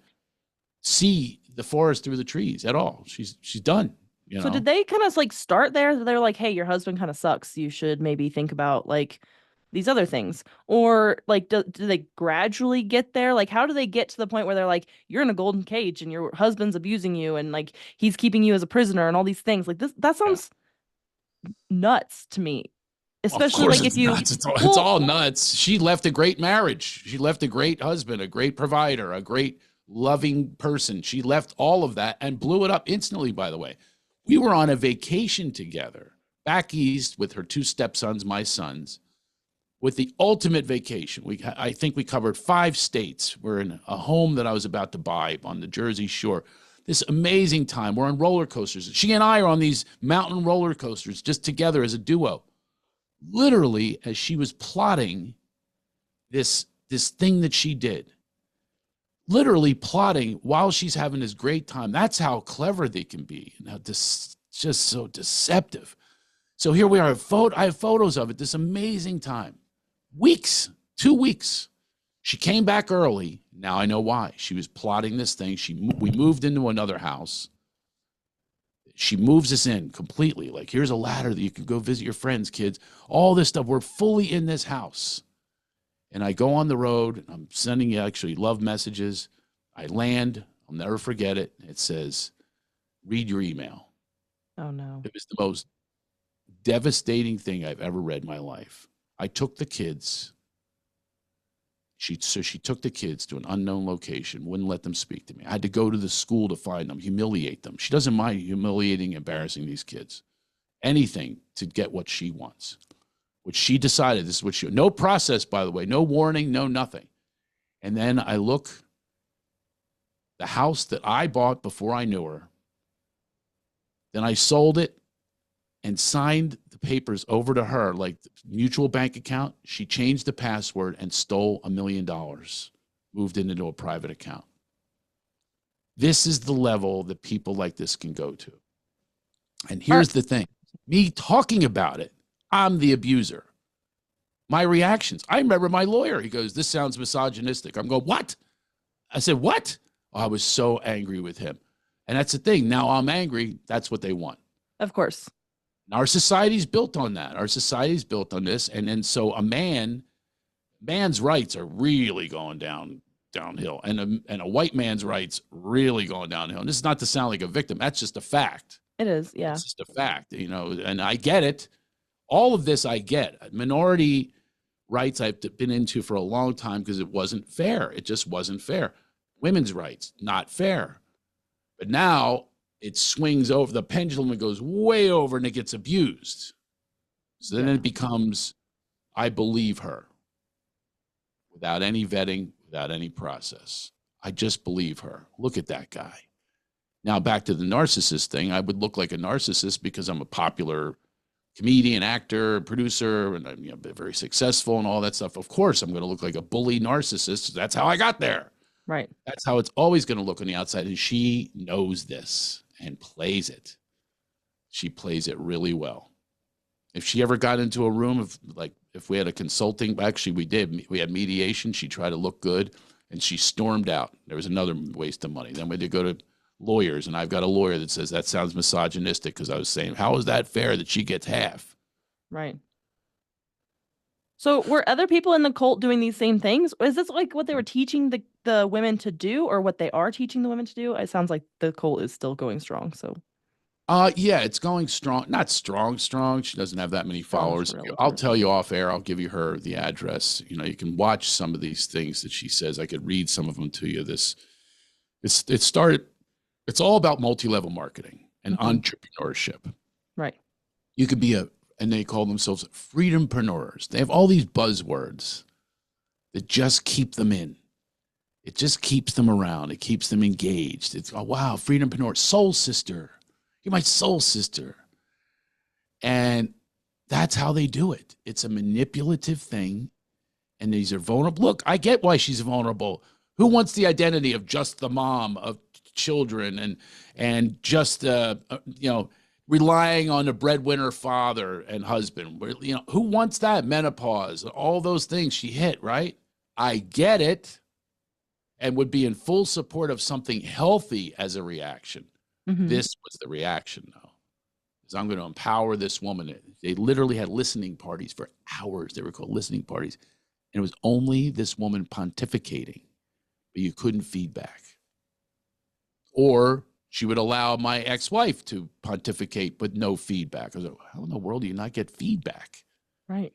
[SPEAKER 2] see the forest through the trees at all. She's done.
[SPEAKER 1] So did they kind of like start there? They're like, hey, your husband kind of sucks. You should maybe think about like these other things. Or like do they gradually get there? Like how do they get to the point where they're like, you're in a golden cage and your husband's abusing you and like he's keeping you as a prisoner and all these things? Like this that
[SPEAKER 2] Yeah.
[SPEAKER 1] sounds nuts to me.
[SPEAKER 2] Well, of
[SPEAKER 1] Especially
[SPEAKER 2] course
[SPEAKER 1] like if
[SPEAKER 2] it's
[SPEAKER 1] you
[SPEAKER 2] nuts. It's
[SPEAKER 1] well,
[SPEAKER 2] all nuts. She left a great marriage. She left a great husband, a great provider, a great loving person. She left all of that and blew it up instantly, by the way. We were on a vacation together back east with her two stepsons, my sons, with the ultimate vacation. I think we covered 5 states. We're in a home that I was about to buy on the Jersey Shore. This amazing time. We're on roller coasters. She and I are on these mountain roller coasters just together as a duo. Literally, as she was plotting this thing that she did, literally plotting while she's having this great time. That's how clever they can be, and how just so deceptive. So here we are. I have photos of it. This amazing time, 2 weeks. She came back early. Now I know why. She was plotting this thing. We moved into another house. She moves us in completely. Like, here's a ladder that you can go visit your friends, kids. All this stuff. We're fully in this house. And I go on the road. I'm sending you actually love messages. I land. I'll never forget it. It says, read your email.
[SPEAKER 1] oh no.
[SPEAKER 2] It was the most devastating thing I've ever read in my life. I took the kids. She took the kids to an unknown location, wouldn't let them speak to me. I had to go to the school to find them, humiliate them. She doesn't mind humiliating, embarrassing these kids. Anything to get what she wants. Which she decided this is what no process, by the way, no warning, no nothing. And then I look, the house that I bought before I knew her, then I sold it and signed the papers over to her, like the mutual bank account. She changed the password and stole $1 million, moved it into a private account. This is the level that people like this can go to. And here's the thing, me talking about it, I'm the abuser. My reactions, I remember my lawyer, he goes, this sounds misogynistic. I'm going, what? I said, what? Oh, I was so angry with him. And that's the thing. Now I'm angry. That's what they want.
[SPEAKER 1] Of course.
[SPEAKER 2] Our society's built on that. Our society's built on this. And then so man's rights are really going downhill. And a white man's rights really going downhill. And this is not to sound like a victim. That's just a fact.
[SPEAKER 1] It is, yeah.
[SPEAKER 2] It's just a fact, and I get it. All of this I get. Minority rights I've been into for a long time because it wasn't fair. It just wasn't fair. Women's rights, not fair. But now it swings over, the pendulum goes way over and it gets abused. So then it becomes, I believe her without any vetting, without any process. I just believe her. Look at that guy. Now back to the narcissist thing. I would look like a narcissist because I'm a popular comedian, actor, producer, and I'm very successful and all that stuff. Of course, I'm going to look like a bully narcissist. That's how I got there.
[SPEAKER 1] Right.
[SPEAKER 2] That's how it's always going to look on the outside. And she knows this and plays it. She plays it really well. If she ever got into a room of if we had a consulting, actually we had mediation. She tried to look good and she stormed out. There was another waste of money. Then we had to go to lawyers, and I've got a lawyer that says that sounds misogynistic because I was saying, how is that fair that she gets half?
[SPEAKER 1] Right. So were other people in the cult doing these same things? Is this like what they were teaching the women to do, or what they are teaching the women to do? It sounds like the cult is still going strong. So
[SPEAKER 2] yeah, it's going strong. Not strong. She doesn't have that many followers. I'll tell you off air. I'll give you the address. You can watch some of these things that she says. I could read some of them to you. It's all about multi-level marketing and entrepreneurship.
[SPEAKER 1] Right.
[SPEAKER 2] You could be and they call themselves freedompreneurs. They have all these buzzwords that just keep them in. It just keeps them around. It keeps them engaged. It's, oh, wow, freedompreneur, soul sister. You're my soul sister. And that's how they do it. It's a manipulative thing. And these are vulnerable. Look, I get why she's vulnerable. Who wants the identity of just the mom of children and just relying on a breadwinner father and husband? Who wants that? Menopause, all those things she hit, right? I get it, and would be in full support of something healthy as a reaction. This was the reaction, though, is I'm going to empower this woman. They literally had listening parties for hours. They were called listening parties, and it was only this woman pontificating, but you couldn't feedback. Or she would allow my ex-wife to pontificate, but no feedback. I was like, how in the world do you not get feedback?
[SPEAKER 1] Right.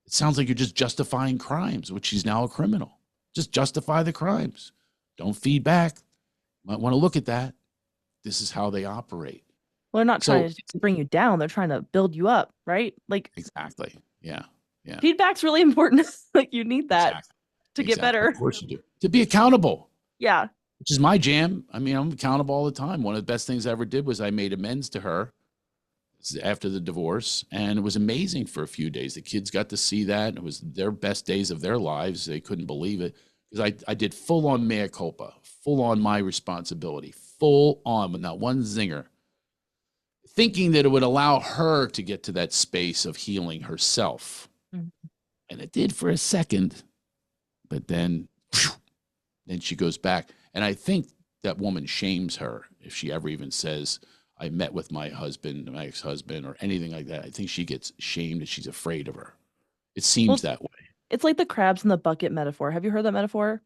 [SPEAKER 2] It sounds like you're just justifying crimes, which she's now a criminal. Just justify the crimes. Don't feedback. Might want to look at that. This is how they operate.
[SPEAKER 1] Well, they're not trying to bring you down. They're trying to build you up, right? Like
[SPEAKER 2] exactly. Yeah. Yeah.
[SPEAKER 1] Feedback's really important. Like you need that to get better.
[SPEAKER 2] Of course you do. To be accountable.
[SPEAKER 1] Yeah.
[SPEAKER 2] Which is my jam. I mean, I'm accountable all the time. One of the best things I ever did was I made amends to her after the divorce, and it was amazing for a few days. The kids got to see that. It was their best days of their lives. They couldn't believe it because I did full on mea culpa, full on my responsibility, full on, but not one zinger, thinking that it would allow her to get to that space of healing herself. And it did for a second, but then she goes back. And I think that woman shames her if she ever even says, I met with my husband, my ex-husband, or anything like that. I think she gets shamed and she's afraid of her. It seems that way.
[SPEAKER 1] It's like the crabs in the bucket metaphor. Have you heard that metaphor?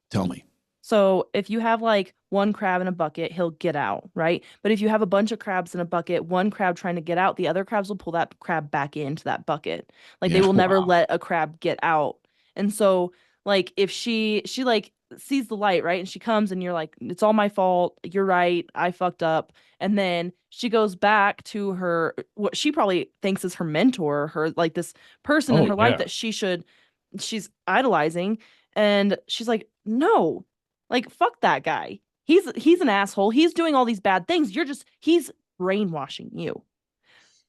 [SPEAKER 2] Tell me.
[SPEAKER 1] So if you have like one crab in a bucket, he'll get out, right? But if you have a bunch of crabs in a bucket, one crab trying to get out, the other crabs will pull that crab back into that bucket. Like they will never let a crab get out. And so like if she like sees the light, right? And she comes and you're like, it's all my fault. You're right. I fucked up. And then she goes back to her, what she probably thinks is her mentor, her like this person in her life that she's idolizing. And she's like, no, like, fuck that guy. He's an asshole. He's doing all these bad things. He's brainwashing you.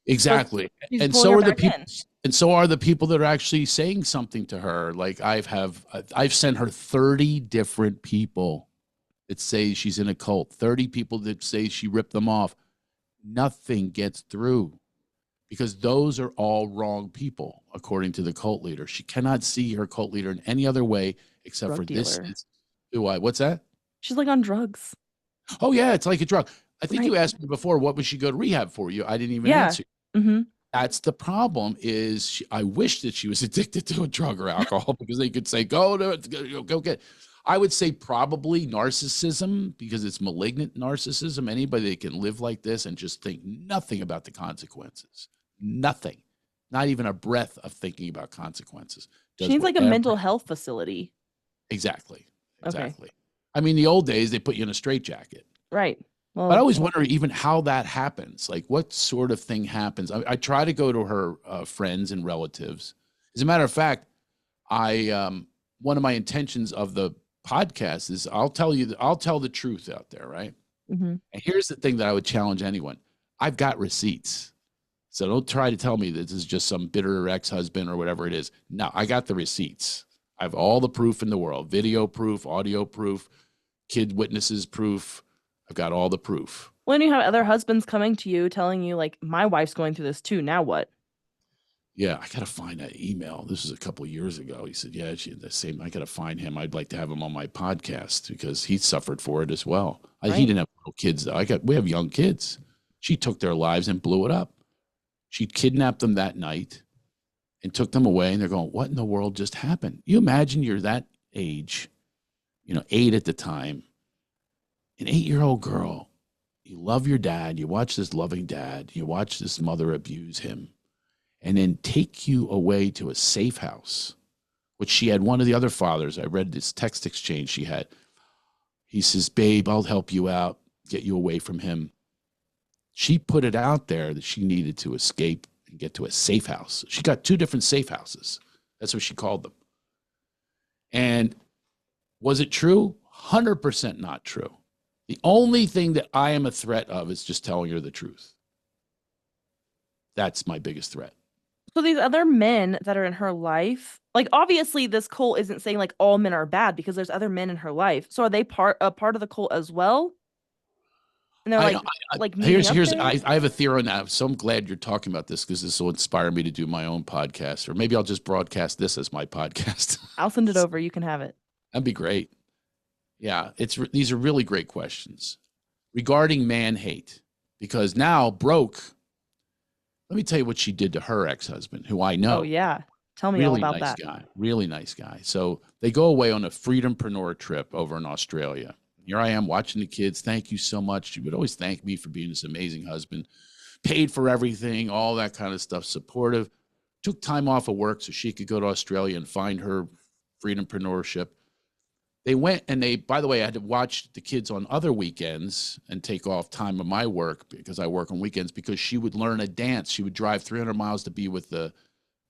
[SPEAKER 2] Exactly. And so are the people. And so are the people that are actually saying something to her. Like I've sent her 30 different people that say she's in a cult, 30 people that say she ripped them off. Nothing gets through because those are all wrong people, according to the cult leader. She cannot see her cult leader in any other way except for this. What's that?
[SPEAKER 1] She's like on drugs.
[SPEAKER 2] Oh, yeah, it's like a drug. I think
[SPEAKER 1] Right.
[SPEAKER 2] you asked me before, what would she go to rehab for? I didn't even
[SPEAKER 1] Yeah.
[SPEAKER 2] answer.
[SPEAKER 1] Mm-hmm.
[SPEAKER 2] That's the problem is I wish that she was addicted to a drug or alcohol because they could say, go to it, go get. I would say probably narcissism because it's malignant narcissism. Anybody that can live like this and just think nothing about the consequences, nothing, not even a breath of thinking about consequences,
[SPEAKER 1] She
[SPEAKER 2] does
[SPEAKER 1] needs like a
[SPEAKER 2] whatever.
[SPEAKER 1] mental health facility.
[SPEAKER 2] Exactly.
[SPEAKER 1] Okay.
[SPEAKER 2] Exactly. I mean, the old days, they put you in a straitjacket.
[SPEAKER 1] Right.
[SPEAKER 2] But I
[SPEAKER 1] Well,
[SPEAKER 2] always wonder even how that happens. Like, what sort of thing happens? I try to go to her friends and relatives. As a matter of fact, I one of my intentions of the podcast is I'll tell the truth out there, right?
[SPEAKER 1] mm-hmm.
[SPEAKER 2] And here's the thing that I would challenge anyone: I've got receipts, so don't try to tell me that this is just some bitter ex-husband or whatever it is. No, I got the receipts. I have all the proof in the world: video proof, audio proof, kid witnesses proof. I've got all the proof.
[SPEAKER 1] When you have other husbands coming to you telling you like my wife's going through this too, now what?
[SPEAKER 2] Yeah, I got to find that email. This was a couple of years ago. He said, yeah, she the same. I got to find him. I'd like to have him on my podcast because he suffered for it as well. He
[SPEAKER 1] Right.
[SPEAKER 2] didn't have little kids though. We have young kids. She took their lives and blew it up. She kidnapped them that night and took them away. And they're going, what in the world just happened? You imagine you're that age, 8 at the time, an 8-year-old girl. You love your dad. You watch this loving dad. You watch this mother abuse him and then take you away to a safe house, which she had one of the other fathers. I read this text exchange she had. He says, babe, I'll help you out, get you away from him. She put it out there that she needed to escape and get to a safe house. She got 2 different safe houses. That's what she called them. And was it true? 100% not true. The only thing that I am a threat of is just telling her the truth. That's my biggest threat.
[SPEAKER 1] So these other men that are in her life, like obviously this cult isn't saying like all men are bad because there's other men in her life. So are they a part of the cult as well? And they're like meeting up there?
[SPEAKER 2] I have a theory on that. So I'm glad you're talking about this because this will inspire me to do my own podcast, or maybe I'll just broadcast this as my podcast.
[SPEAKER 1] I'll send it over. You can have it.
[SPEAKER 2] That'd be great. Yeah, these are really great questions regarding man hate, because now Broke. Let me tell you what she did to her ex-husband, who I know.
[SPEAKER 1] Oh yeah. Tell me all
[SPEAKER 2] Really
[SPEAKER 1] about
[SPEAKER 2] nice
[SPEAKER 1] that.
[SPEAKER 2] guy. Really nice guy. So they go away on a freedompreneur trip over in Australia. Here I am watching the kids. Thank you so much. She would always thank me for being this amazing husband, paid for everything, all that kind of stuff, supportive. Took time off of work so she could go to Australia and find her freedompreneurship. They went and by the way, I had to watch the kids on other weekends and take off time of my work because I work on weekends because she would learn a dance. She would drive 300 miles to be with the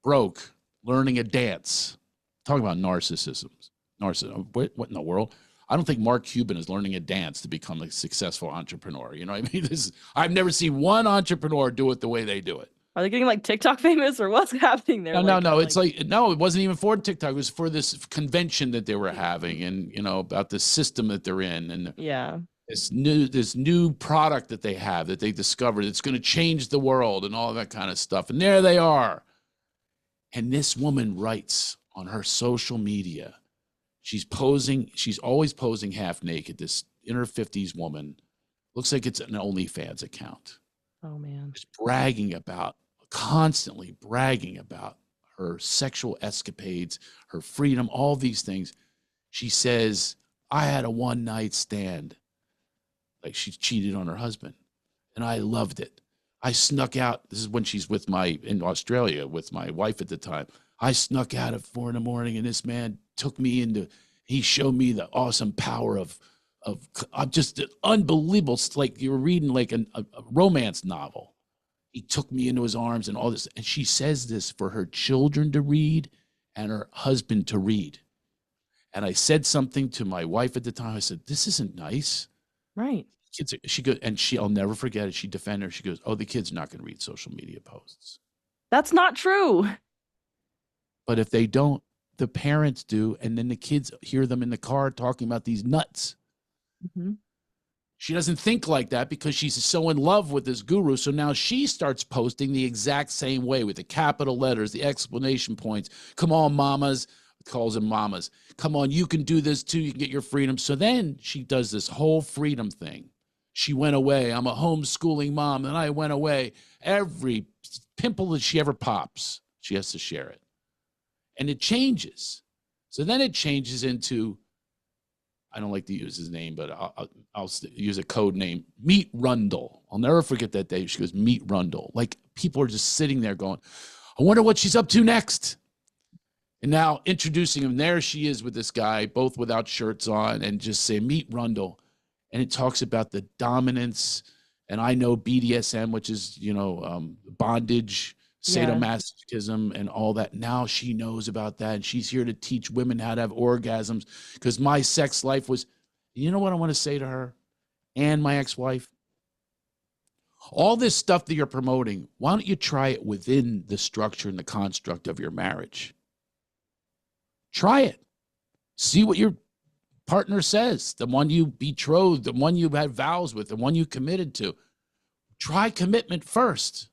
[SPEAKER 2] Broke, learning a dance. Talking about narcissism. What in the world? I don't think Mark Cuban is learning a dance to become a successful entrepreneur. You know what I mean? I've never seen one entrepreneur do it the way they do it.
[SPEAKER 1] Are they getting like TikTok famous or what's happening there?
[SPEAKER 2] No. It's no, it wasn't even for TikTok. It was for this convention that they were having, and about the system that they're in, and
[SPEAKER 1] yeah,
[SPEAKER 2] this new product that they have that they discovered. It's going to change the world and all that kind of stuff. And there they are. And this woman writes on her social media. She's posing. She's always posing half naked. This in her 50s woman looks like it's an OnlyFans account.
[SPEAKER 1] Oh man,
[SPEAKER 2] Just constantly bragging about her sexual escapades, her freedom, all these things. She says, I had a one-night stand. Like she cheated on her husband. And I loved it. I snuck out. This is when she's in Australia with my wife at the time. I snuck out at 4 a.m. and this man took me he showed me the awesome power of just unbelievable. It's like you were reading like a romance novel. He took me into his arms and all this. And she says this for her children to read and her husband to read. And I said something to my wife at the time. I said, this isn't nice.
[SPEAKER 1] right.
[SPEAKER 2] She goes, and I'll never forget it. She defended her. She goes, oh, the kid's not going to read social media posts.
[SPEAKER 1] That's not true.
[SPEAKER 2] But if they don't, the parents do. And then the kids hear them in the car talking about these nuts.
[SPEAKER 1] Mm-hmm.
[SPEAKER 2] She doesn't think like that because she's so in love with this guru. So now she starts posting the exact same way with the capital letters, the explanation points. Come on, mamas. Calls them mamas. Come on, you can do this too. You can get your freedom. So then she does this whole freedom thing. She went away. I'm a homeschooling mom, and I went away. Every pimple that she ever pops, she has to share it. And it changes. So then it changes into, I don't like to use his name, but I'll use a code name, Meet Rundle. I'll never forget that day. She goes, Meet Rundle. Like, people are just sitting there going, I wonder what she's up to next. And now introducing him, there she is with this guy, both without shirts on, and just say, Meet Rundle. And it talks about the dominance. And I know BDSM, which is, bondage, sadomasochism, and all that. Now she knows about that. And she's here to teach women how to have orgasms, because my sex life was, you know what I want to say to her and my ex-wife? All this stuff that you're promoting, why don't you try it within the structure and the construct of your marriage? Try it. See what your partner says, the one you betrothed, the one you had vows with, the one you committed to. Try commitment first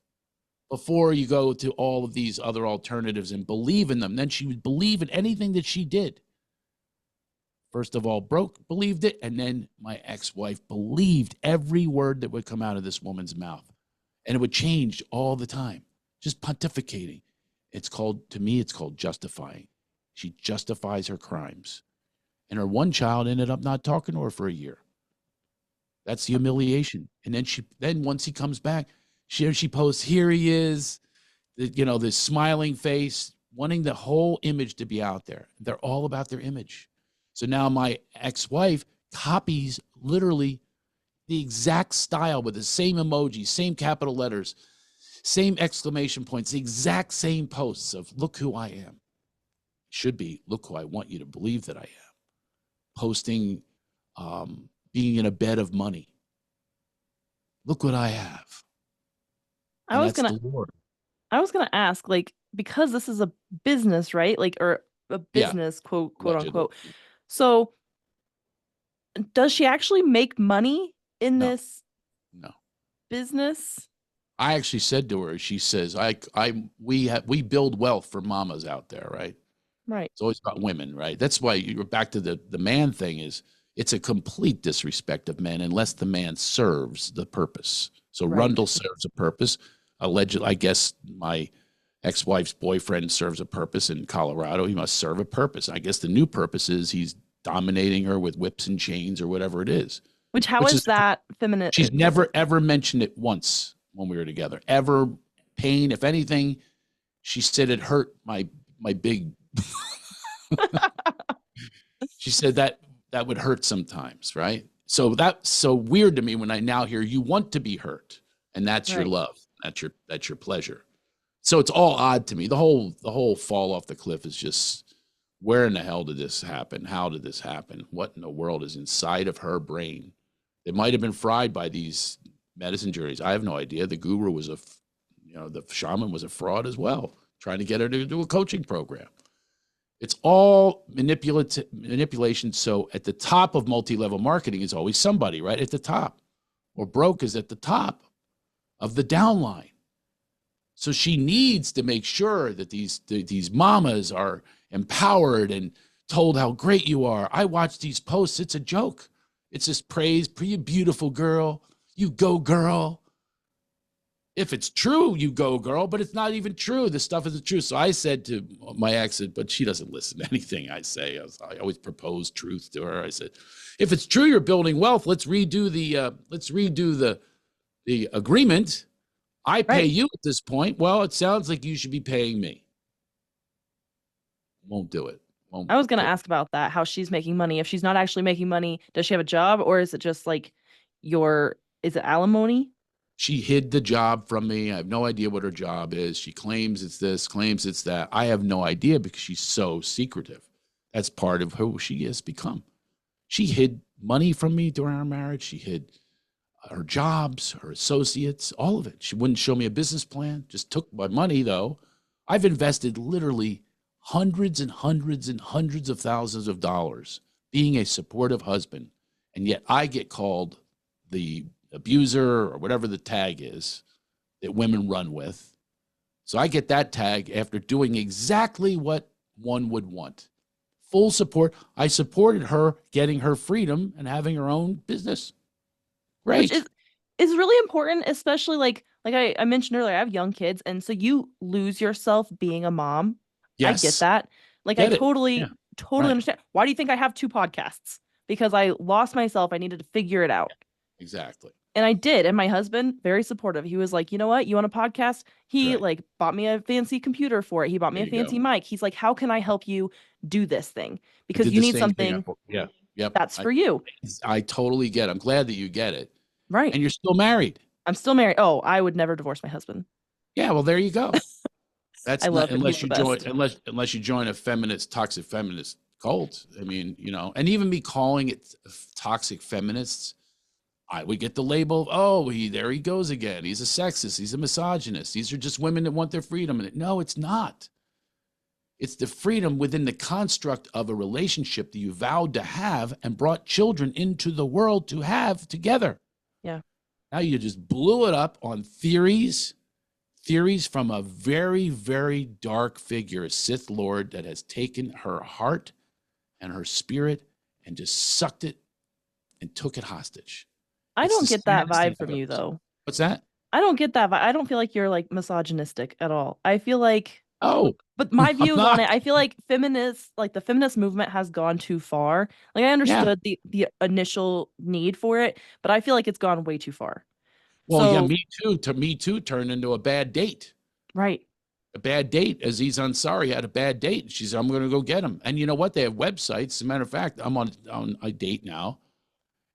[SPEAKER 2] before you go to all of these other alternatives and believe in them. Then she would believe in anything that she did. First of all, believed it, and then my ex-wife believed every word that would come out of this woman's mouth. And it would change all the time, just pontificating. To me, it's called justifying. She justifies her crimes. And her one child ended up not talking to her for a year. That's the humiliation. And then once he comes back, she posts, here he is, this smiling face, wanting the whole image to be out there. They're all about their image. So now my ex-wife copies literally the exact style with the same emojis, same capital letters, same exclamation points, the exact same posts of, look who I am. Should be, look who I want you to believe that I am. Posting, being in a bed of money. Look what I have.
[SPEAKER 1] I was gonna ask, like, because this is a business, right? Like, or a business, quote unquote. So does she actually make money in this business?
[SPEAKER 2] I actually said to her, she says, we build wealth for mamas out there, right?
[SPEAKER 1] Right.
[SPEAKER 2] It's always about women, right? That's why you're back to the man thing. It's a complete disrespect of men unless the man serves the purpose. So right. Rundle serves a purpose. Allegedly, I guess my ex-wife's boyfriend serves a purpose in Colorado. He must serve a purpose. I guess the new purpose is he's dominating her with whips and chains or whatever it is.
[SPEAKER 1] Which is that feminine?
[SPEAKER 2] She's never, ever mentioned it once when we were together. Ever pain. If anything, she said it hurt my big... She said that would hurt sometimes, right? So that's so weird to me when I now hear you want to be hurt, and that's your love, that's your pleasure. So it's all odd to me. The whole fall off the cliff is just, where in the hell did this happen? How did this happen? What in the world is inside of her brain? It might have been fried by these medicine journeys. I have no idea. The guru was the shaman was a fraud as well, trying to get her to do a coaching program. It's all manipulation. So at the top of multi-level marketing is always somebody right at the top, or broke is at the top of the downline. So she needs to make sure that these mamas are empowered and told how great you are. I watch these posts. It's a joke. It's just praise. You beautiful girl. You go girl. If it's true, you go, girl, but it's not even true. This stuff isn't true. So I said to my ex, but she doesn't listen to anything I say. I always propose truth to her. I said, if it's true you're building wealth, let's redo the agreement. I pay you at this point. Well, it sounds like you should be paying me. Won't do it.
[SPEAKER 1] I was going to ask about that, how she's making money. If she's not actually making money, does she have a job, or is it just like is it alimony?
[SPEAKER 2] She hid the job from me. I have no idea what her job is. She claims it's this, claims it's that. I have no idea because she's so secretive. That's part of who she has become. She hid money from me during our marriage. She hid her jobs, her associates, all of it. She wouldn't show me a business plan, just took my money, though. I've invested literally hundreds and hundreds and hundreds of thousands of dollars being a supportive husband, and yet I get called the abuser or whatever the tag is that women run with. So I get that tag after doing exactly what one would want. Full support. I supported her getting her freedom and having her own business.
[SPEAKER 1] which
[SPEAKER 2] Right.
[SPEAKER 1] is really important, especially like I mentioned earlier, I have young kids, and so you lose yourself being a mom. I get
[SPEAKER 2] Yes.
[SPEAKER 1] that. Like I
[SPEAKER 2] Get it. Yeah.
[SPEAKER 1] totally
[SPEAKER 2] Right.
[SPEAKER 1] understand. Why do you think I have two podcasts? Because I lost myself. I needed to figure it out.
[SPEAKER 2] Exactly.
[SPEAKER 1] And I did. And my husband, very supportive. He was like, you know what? You want a podcast?
[SPEAKER 2] That's
[SPEAKER 1] He
[SPEAKER 2] right.
[SPEAKER 1] like bought me a fancy computer for it. He bought me
[SPEAKER 2] There
[SPEAKER 1] a
[SPEAKER 2] you go.
[SPEAKER 1] fancy mic. He's like, how can I help you do this thing?
[SPEAKER 2] I
[SPEAKER 1] Because
[SPEAKER 2] did
[SPEAKER 1] you
[SPEAKER 2] the
[SPEAKER 1] need
[SPEAKER 2] same thing.
[SPEAKER 1] something
[SPEAKER 2] Yeah. Yep.
[SPEAKER 1] that's for you.
[SPEAKER 2] I totally get it. I'm glad that you get it.
[SPEAKER 1] Right.
[SPEAKER 2] And you're still married.
[SPEAKER 1] I'm still married. Oh, I would never divorce my husband.
[SPEAKER 2] Yeah. Well, there you go.
[SPEAKER 1] I
[SPEAKER 2] That's not
[SPEAKER 1] love him. He's
[SPEAKER 2] unless
[SPEAKER 1] the
[SPEAKER 2] you join
[SPEAKER 1] best.
[SPEAKER 2] unless you join a feminist toxic feminist cult. I mean, and even me calling it toxic feminists, I would get the label of, oh, there he goes again. He's a sexist. He's a misogynist. These are just women that want their freedom. And no, it's not. It's the freedom within the construct of a relationship that you vowed to have and brought children into the world to have together.
[SPEAKER 1] Yeah.
[SPEAKER 2] Now you just blew it up on theories from a very, very dark figure, a Sith Lord that has taken her heart and her spirit and just sucked it and took it hostage.
[SPEAKER 1] I
[SPEAKER 2] It's
[SPEAKER 1] don't
[SPEAKER 2] the
[SPEAKER 1] get that
[SPEAKER 2] saddest thing
[SPEAKER 1] vibe
[SPEAKER 2] I've
[SPEAKER 1] from
[SPEAKER 2] ever
[SPEAKER 1] you
[SPEAKER 2] seen.
[SPEAKER 1] though.
[SPEAKER 2] What's that?
[SPEAKER 1] I don't get that vibe. I don't feel like you're like misogynistic at all. I feel like
[SPEAKER 2] Oh,
[SPEAKER 1] but my
[SPEAKER 2] I'm
[SPEAKER 1] views on
[SPEAKER 2] not.
[SPEAKER 1] it, I feel like the feminist movement has gone too far. Like I
[SPEAKER 2] Yeah.
[SPEAKER 1] understood the initial need for it, but I feel like it's gone way too far.
[SPEAKER 2] Well, yeah,
[SPEAKER 1] So,
[SPEAKER 2] me too. To me too turned into a bad date.
[SPEAKER 1] right.
[SPEAKER 2] A bad date. Aziz Ansari had a bad date. She said, I'm going to go get him. And you know what? They have websites. As a matter of fact, I'm on a date now.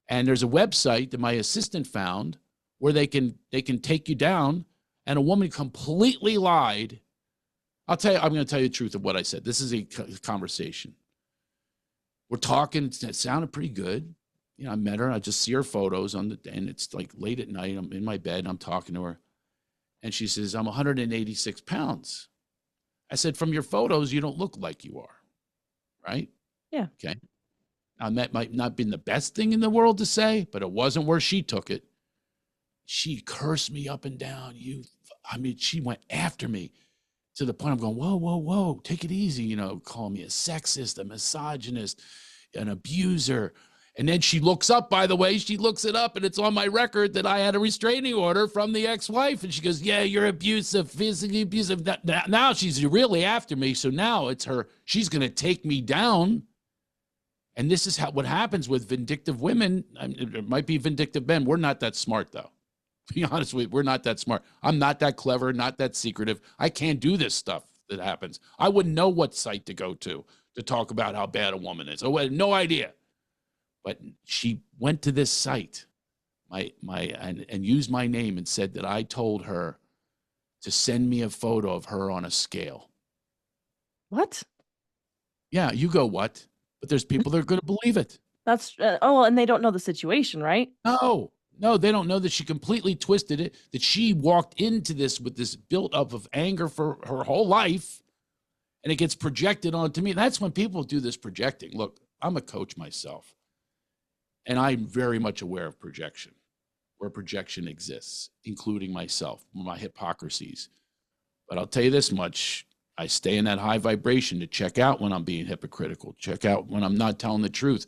[SPEAKER 2] And there's a website that my assistant found where they can take you down. And a woman completely lied. I'm going to tell you the truth of what I said. This is a conversation. We're talking. It sounded pretty good. I met her. I just see her photos and it's like late at night. I'm in my bed. And I'm talking to her. And she says, I'm 186 pounds. I said, from your photos, you don't look like you are. Right?
[SPEAKER 1] Yeah.
[SPEAKER 2] Okay. Now, that might not been the best thing in the world to say, but it wasn't where she took it. She cursed me up and down. She went after me to the point I'm going, whoa, whoa, whoa, take it easy. Call me a sexist, a misogynist, an abuser. And then she looks up, by the way, she looks it up and it's on my record that I had a restraining order from the ex-wife. And she goes, yeah, you're abusive, physically abusive. Now she's really after me. So now it's her, she's going to take me down. And this is what happens with vindictive women. It might be vindictive men. We're not that smart, though. To be honest with you, we're not that smart. I'm not that clever, not that secretive. I can't do this stuff that happens. I wouldn't know what site to go to talk about how bad a woman is. I had no idea. But she went to this site, and used my name and said that I told her to send me a photo of her on a scale.
[SPEAKER 1] What?
[SPEAKER 2] Yeah, you go what? But there's people that are going to believe it.
[SPEAKER 1] That's oh, and they don't know the situation, right?
[SPEAKER 2] No, they don't know that she completely twisted it, that she walked into this with this built up of anger for her whole life, and it gets projected onto me. That's when people do this projecting. Look, I'm a coach myself, and I'm very much aware of projection, where projection exists, including myself, my hypocrisies. But I'll tell you this much. I stay in that high vibration to check out when I'm being hypocritical, check out when I'm not telling the truth.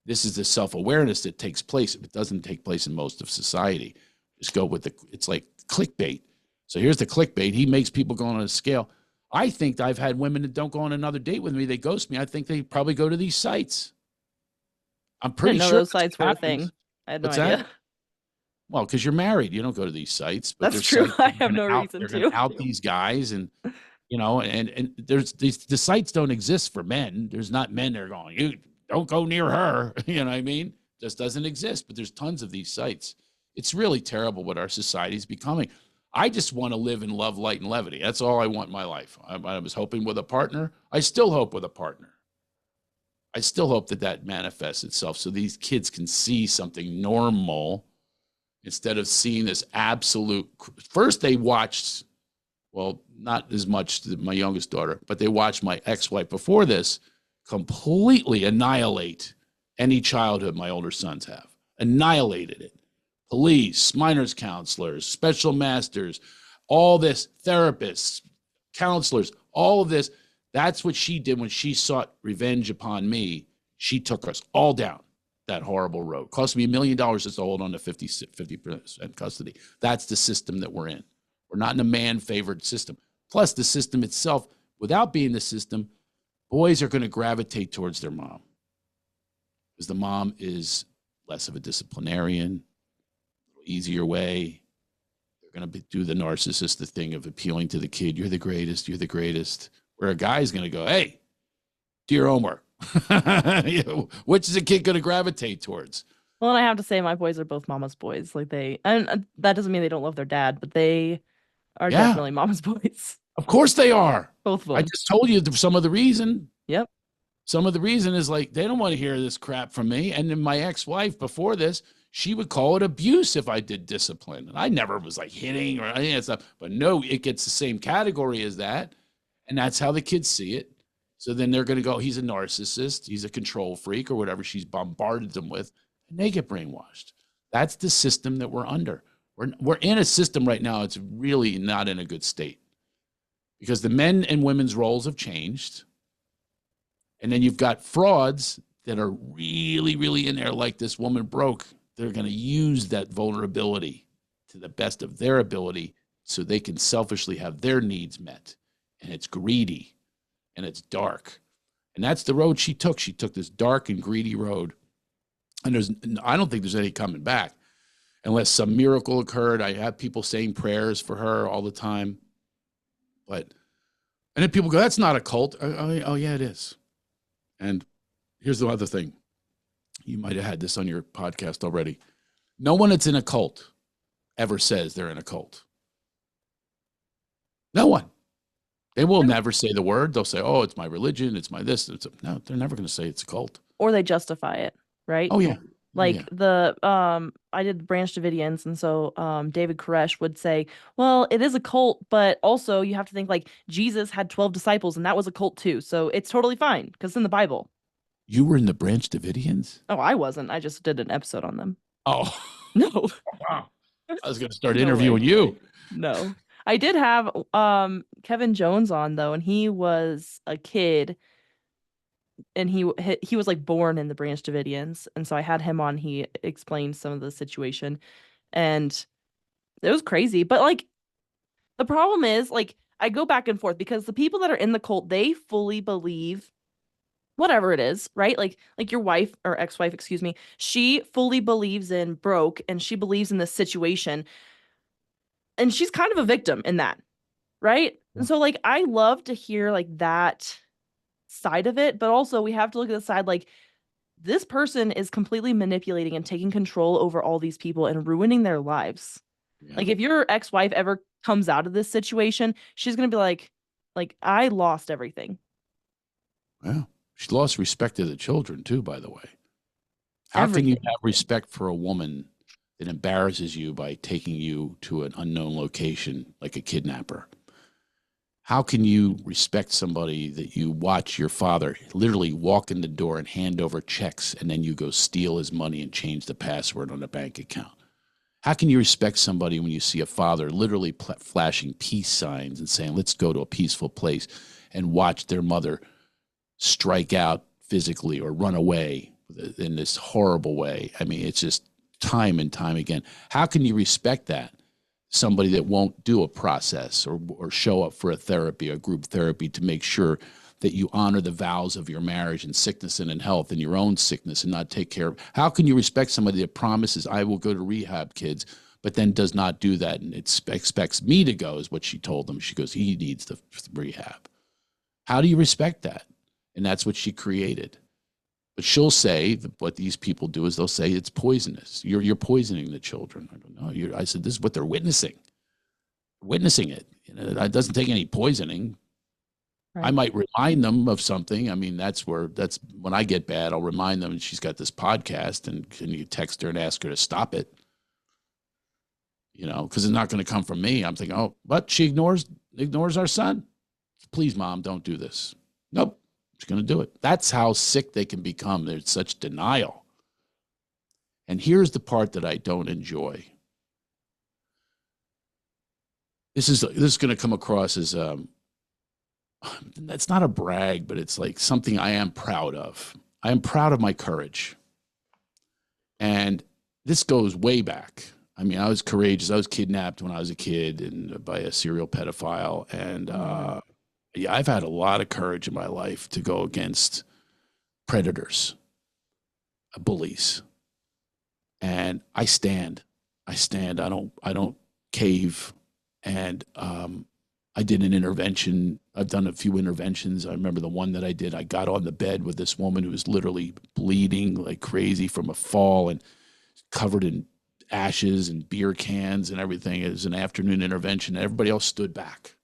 [SPEAKER 2] This is the self-awareness that takes place. It doesn't take place in most of society. Just go with it's like clickbait. So here's the clickbait. He makes people go on a scale. I think I've had women that don't go on another date with me. They ghost me. I think they probably go to these sites. I'm
[SPEAKER 1] I didn't
[SPEAKER 2] pretty
[SPEAKER 1] know
[SPEAKER 2] sure
[SPEAKER 1] those
[SPEAKER 2] that's
[SPEAKER 1] sites
[SPEAKER 2] what
[SPEAKER 1] were a
[SPEAKER 2] happens.
[SPEAKER 1] thing. I had no
[SPEAKER 2] What's that?
[SPEAKER 1] idea.
[SPEAKER 2] Well, because you're married. You don't go to these sites, but
[SPEAKER 1] That's
[SPEAKER 2] there's
[SPEAKER 1] true.
[SPEAKER 2] sites
[SPEAKER 1] I
[SPEAKER 2] that
[SPEAKER 1] have no reason
[SPEAKER 2] they're going to
[SPEAKER 1] to.
[SPEAKER 2] out these guys and and there's the sites don't exist for men. There's not men that are going, you don't go near her. You know what I mean? Just doesn't exist. But there's tons of these sites. It's really terrible what our society is becoming. I just want to live in love, light, and levity. That's all I want in my life. I was hoping with a partner. I still hope with a partner. I still hope that manifests itself so these kids can see something normal instead of seeing this absolute. First, they watched, well, not as much my youngest daughter, but they watched my ex-wife before this completely annihilate any childhood my older sons have. Annihilated it. Police, minors counselors, special masters, all this, therapists, counselors, all of this. That's what she did when she sought revenge upon me. She took us all down. that horrible road. Cost me $1 million just to hold on to 50% custody. That's the system that we're in. We're not in a man-favored system. Plus, the system itself, without being the system, boys are going to gravitate towards their mom because the mom is less of a disciplinarian, easier way. They're going to do the narcissistic thing of appealing to the kid. You're the greatest. You're the greatest. Where a guy's going to go, hey, dear Omar, which is a kid going to gravitate towards?
[SPEAKER 1] Well, and I have to say, my boys are both mama's boys. Like and that doesn't mean they don't love their dad, but they are
[SPEAKER 2] Yeah,
[SPEAKER 1] definitely mama's boys.
[SPEAKER 2] of course they are.
[SPEAKER 1] Both of
[SPEAKER 2] I
[SPEAKER 1] them.
[SPEAKER 2] just told you some of the reason.
[SPEAKER 1] Yep.
[SPEAKER 2] Some of the reason is like they don't want to hear this crap from me. And then my ex-wife before this, she would call it abuse if I did discipline. And I never was like hitting or any of that stuff. But no, it gets the same category as that. And that's how the kids see it. So then they're going to go, he's a narcissist, he's a control freak, or whatever she's bombarded them with. And they get brainwashed. That's the system that we're under. We're in a system right now. It's really not in a good state because the men and women's roles have changed. And then you've got frauds that are really, really in there, like this woman broke. They're going to use that vulnerability to the best of their ability so they can selfishly have their needs met. And it's greedy and it's dark. And that's the road she took. She took this dark and greedy road. And I don't think there's any coming back unless some miracle occurred. I have people saying prayers for her all the time. And then people go, that's not a cult. Oh yeah, it is. And here's the other thing. You might have had this on your podcast already. No one that's in a cult ever says they're in a cult. No one. They will never say the word. They'll say, oh, it's my religion. It's my this. No, they're never going to say it's a cult.
[SPEAKER 1] Or they justify it, right?
[SPEAKER 2] Oh, yeah.
[SPEAKER 1] Like I did Branch Davidians, and so David Koresh would say, well, it is a cult, but also you have to think like Jesus had 12 disciples, and that was a cult too. So it's totally fine because it's in the Bible.
[SPEAKER 2] You were in the Branch Davidians?
[SPEAKER 1] Oh, I wasn't. I just did an episode on them.
[SPEAKER 2] Oh.
[SPEAKER 1] No.
[SPEAKER 2] Wow. I was going to start
[SPEAKER 1] No
[SPEAKER 2] interviewing
[SPEAKER 1] way.
[SPEAKER 2] you.
[SPEAKER 1] No. I did have Kevin Jones on though, and he was a kid and he was like born in the Branch Davidians, and so I had him on. He explained some of the situation, and it was crazy. But like the problem is like I go back and forth because the people that are in the cult, they fully believe whatever it is, right? Like your wife or ex-wife, excuse me, she fully believes in broke and she believes in this situation, and she's kind of a victim in that, right? And so like I love to hear like that side of it, but also we have to look at the side like this person is completely manipulating and taking control over all these people and ruining their lives.
[SPEAKER 2] Yeah.
[SPEAKER 1] Like if your ex-wife ever comes out of this situation, she's going to be like I lost everything.
[SPEAKER 2] Well, she lost respect to the children too, by the way. How can you have respect for a woman that embarrasses you by taking you to an unknown location like a kidnapper? How can you respect somebody that you watch your father literally walk in the door and hand over checks and then you go steal his money and change the password on a bank account? How can you respect somebody when you see a father literally flashing peace signs and saying, let's go to a peaceful place, and watch their mother strike out physically or run away in this horrible way? I mean, it's just time and time again. How can you respect that? Somebody that won't do a process or show up for a therapy, a group therapy, to make sure that you honor the vows of your marriage and sickness and in health and your own sickness and not take care of. How can you respect somebody that promises, I will go to rehab, kids, but then does not do that and expects me to go, is what she told them. She goes, he needs the rehab. How do you respect that? And that's what she created. But she'll say that what these people do is they'll say it's poisonous. You're poisoning the children. I don't know. I said, this is what they're witnessing. Witnessing it. You know, it doesn't take any poisoning. Right. I might remind them of something. I mean, that's when I get bad, I'll remind them she's got this podcast, and can you text her and ask her to stop it? You know, because it's not going to come from me. I'm thinking, oh, but she ignores our son. Please, Mom, don't do this. Nope. She's going to do it. That's how sick they can become. There's such denial. And here's the part that I don't enjoy. This is going to come across as it's not a brag, but it's like something I am proud of. I am proud of my courage. And this goes way back. I mean, I was courageous. I was kidnapped when I was a kid and by a serial pedophile. And
[SPEAKER 1] Oh my God.
[SPEAKER 2] yeah, I've had a lot of courage in my life to go against predators, bullies. And I stand. I stand. I don't cave. And I did an intervention. I've done a few interventions. I remember the one that I did. I got on the bed with this woman who was literally bleeding like crazy from a fall and covered in ashes and beer cans and everything. It was an afternoon intervention. Everybody else stood back.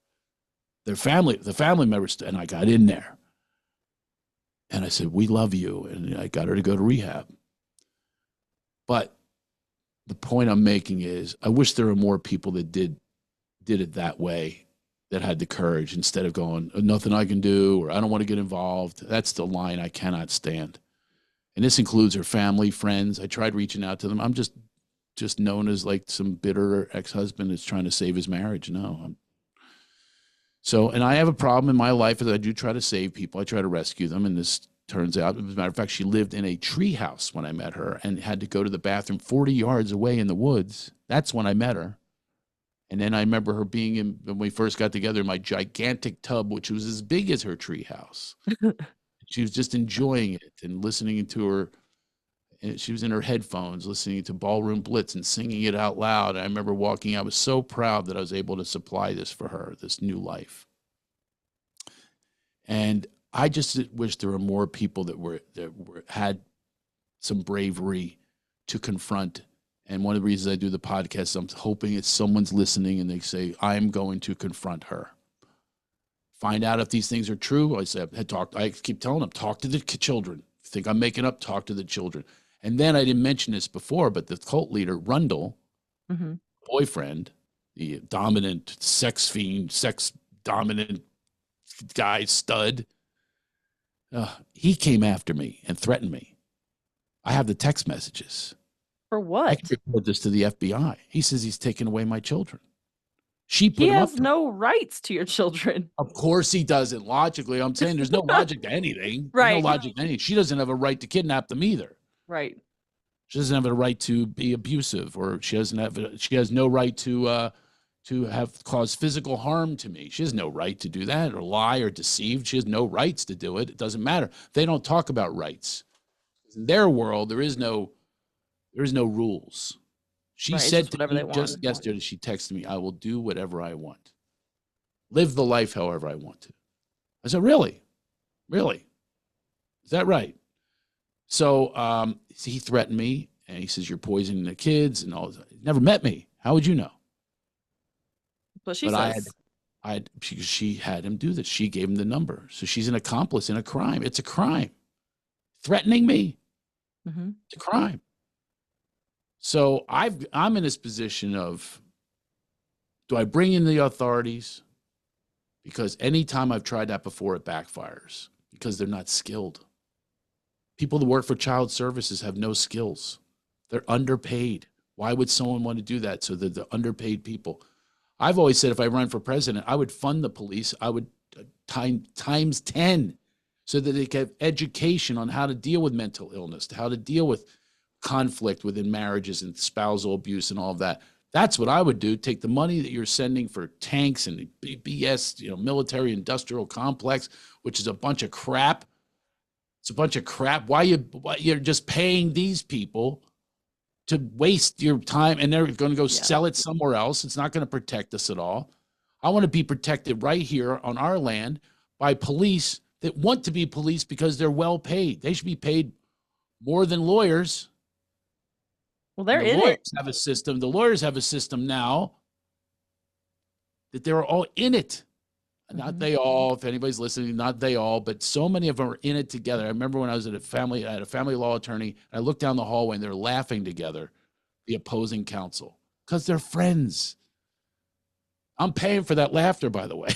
[SPEAKER 2] The family members, and I got in there and I said, "We love you," and I got her to go to rehab. But the point I'm making is, I wish there were more people that did it that way, that had the courage instead of going, "Nothing I can do," or "I don't want to get involved." That's the line I cannot stand. And this includes her family, friends. I tried reaching out to them. I'm just known as like some bitter ex-husband that's trying to save his marriage. No. So, and I have a problem in my life that I do try to save people. I try to rescue them. And this turns out, as a matter of fact, she lived in a tree house when I met her and had to go to the bathroom 40 yards away in the woods. That's when I met her. And then I remember her being in, when we first got together, in my gigantic tub, which was as big as her tree house. She was just enjoying it and listening to her. And she was in her headphones listening to Ballroom Blitz and singing it out loud. And I remember walking. I was so proud that I was able to supply this for her, this new life. And I just wish there were more people that had some bravery to confront. And one of the reasons I do the podcast, I'm hoping it's someone's listening and they say, "I'm going to confront her." Find out if these things are true. I keep telling them, talk to the children. If you think I'm making up, talk to the children. And then I didn't mention this before, but the cult leader, Rundle,
[SPEAKER 1] Mm-hmm.
[SPEAKER 2] boyfriend, the dominant sex fiend, sex dominant guy, stud, he came after me and threatened me. I have the text messages.
[SPEAKER 1] For
[SPEAKER 2] I can
[SPEAKER 1] what?
[SPEAKER 2] report this to the FBI. He says he's taken away my children. She
[SPEAKER 1] He
[SPEAKER 2] put him up
[SPEAKER 1] has
[SPEAKER 2] to.
[SPEAKER 1] no rights to your children.
[SPEAKER 2] Of course he doesn't. Logically, I'm saying there's no logic to anything. There's no
[SPEAKER 1] Right.
[SPEAKER 2] logic to anything. She doesn't have a right to kidnap them either.
[SPEAKER 1] Right.
[SPEAKER 2] She doesn't have a right to be abusive, or she has no right to have caused physical harm to me. She has no right to do that, or lie, or deceive. She has no rights to do it. It doesn't matter. They don't talk about rights. In their world, there is no rules. She
[SPEAKER 1] Right. It's
[SPEAKER 2] said
[SPEAKER 1] just
[SPEAKER 2] to
[SPEAKER 1] whatever
[SPEAKER 2] me
[SPEAKER 1] they want.
[SPEAKER 2] just yesterday, she texted me, "I will do whatever I want. Live the life however I want to." I said, "Really? Really? Is that right?" So he threatened me, and he says, "You're poisoning the kids," and all this. He never met me. How would you know?
[SPEAKER 1] But she
[SPEAKER 2] But
[SPEAKER 1] says,
[SPEAKER 2] she had him do this. She gave him the number. So she's an accomplice in a crime. It's a crime. Threatening me,
[SPEAKER 1] mm-hmm.
[SPEAKER 2] it's a crime. So I'm in this position of, do I bring in the authorities? Because anytime I've tried that before, it backfires because they're not skilled. People that work for child services have no skills. They're underpaid. Why would someone want to do that? So that the underpaid people. I've always said if I run for president, I would fund the police. I would times 10 so that they can have education on how to deal with mental illness, how to deal with conflict within marriages and spousal abuse and all of that. That's what I would do. Take the money that you're sending for tanks and BS, military industrial complex, which is a bunch of crap. It's a bunch of crap. Why you're just paying these people to waste your time, and they're going to go sell it somewhere else. It's not going to protect us at all. I want to be protected right here on our land by police that want to be police because they're well paid. They should be paid more than lawyers.
[SPEAKER 1] well,
[SPEAKER 2] And
[SPEAKER 1] they're in it.
[SPEAKER 2] the lawyers have a system now that they're all in it. Not they all, if anybody's listening, not they all, but so many of them are in it together. I remember when I had a family law attorney, and I looked down the hallway and they're laughing together, the opposing counsel, because they're friends. I'm paying for that laughter, by the way,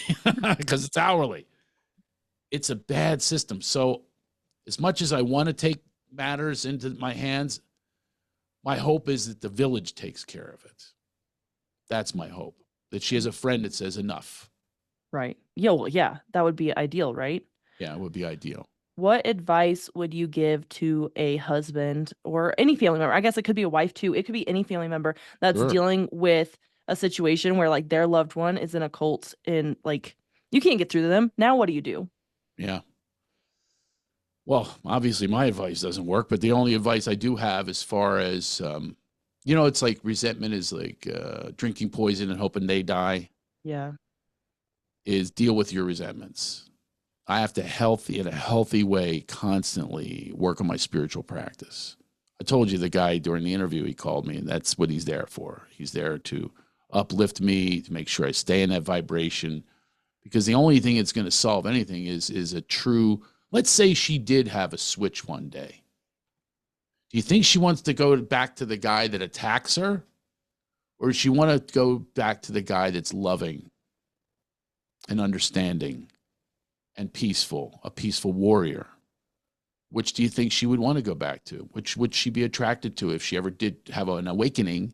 [SPEAKER 2] because it's hourly. It's a bad system. So as much as I want to take matters into my hands, my hope is that the village takes care of it. That's my hope, that she has a friend that says enough.
[SPEAKER 1] Right. Yeah. Well, yeah. That would be ideal, right?
[SPEAKER 2] Yeah, it would be ideal.
[SPEAKER 1] what advice would you give to a husband or any family member? I guess it could be a wife too. It could be any family member that's
[SPEAKER 2] Sure.
[SPEAKER 1] dealing with a situation where like their loved one is in a cult and like you can't get through to them. Now what do you do?
[SPEAKER 2] Yeah. Well, obviously my advice doesn't work, but the only advice I do have as far as, it's like resentment is like drinking poison and hoping they die,
[SPEAKER 1] Yeah.
[SPEAKER 2] is deal with your resentments. I have to in a healthy way, constantly work on my spiritual practice. I told you the guy during the interview, he called me, and that's what he's there for. He's there to uplift me, to make sure I stay in that vibration, because the only thing that's going to solve anything is a true. Let's say she did have a switch one day. Do you think she wants to go back to the guy that attacks her, or does she want to go back to the guy that's loving and understanding and peaceful, a peaceful warrior? Which do you think she would want to go back to? Which would she be attracted to if she ever did have an awakening?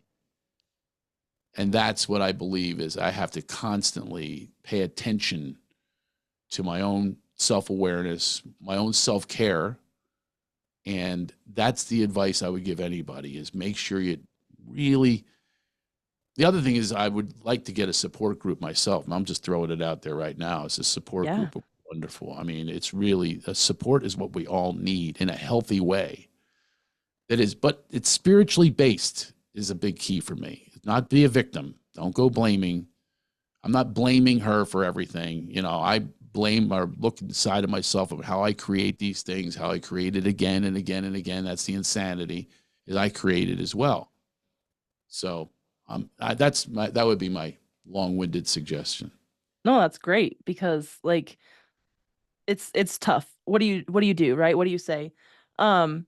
[SPEAKER 2] And that's what I believe is I have to constantly pay attention to my own self-awareness, my own self-care. And that's the advice I would give anybody is make sure you really. The other thing is I would like to get a support group myself. And I'm just throwing it out there right now. It's a support
[SPEAKER 1] Yeah.
[SPEAKER 2] group of wonderful. I mean, it's really support is what we all need in a healthy way. That is, but it's spiritually based is a big key for me. Not be a victim. Don't go blaming. I'm not blaming her for everything. I blame or look inside of myself of how I create these things, how I create it again and again and again. That's the insanity is I create it as well. So that would be my long-winded suggestion.
[SPEAKER 1] No, that's great because like it's tough. What do you do, right? What do you say? Um,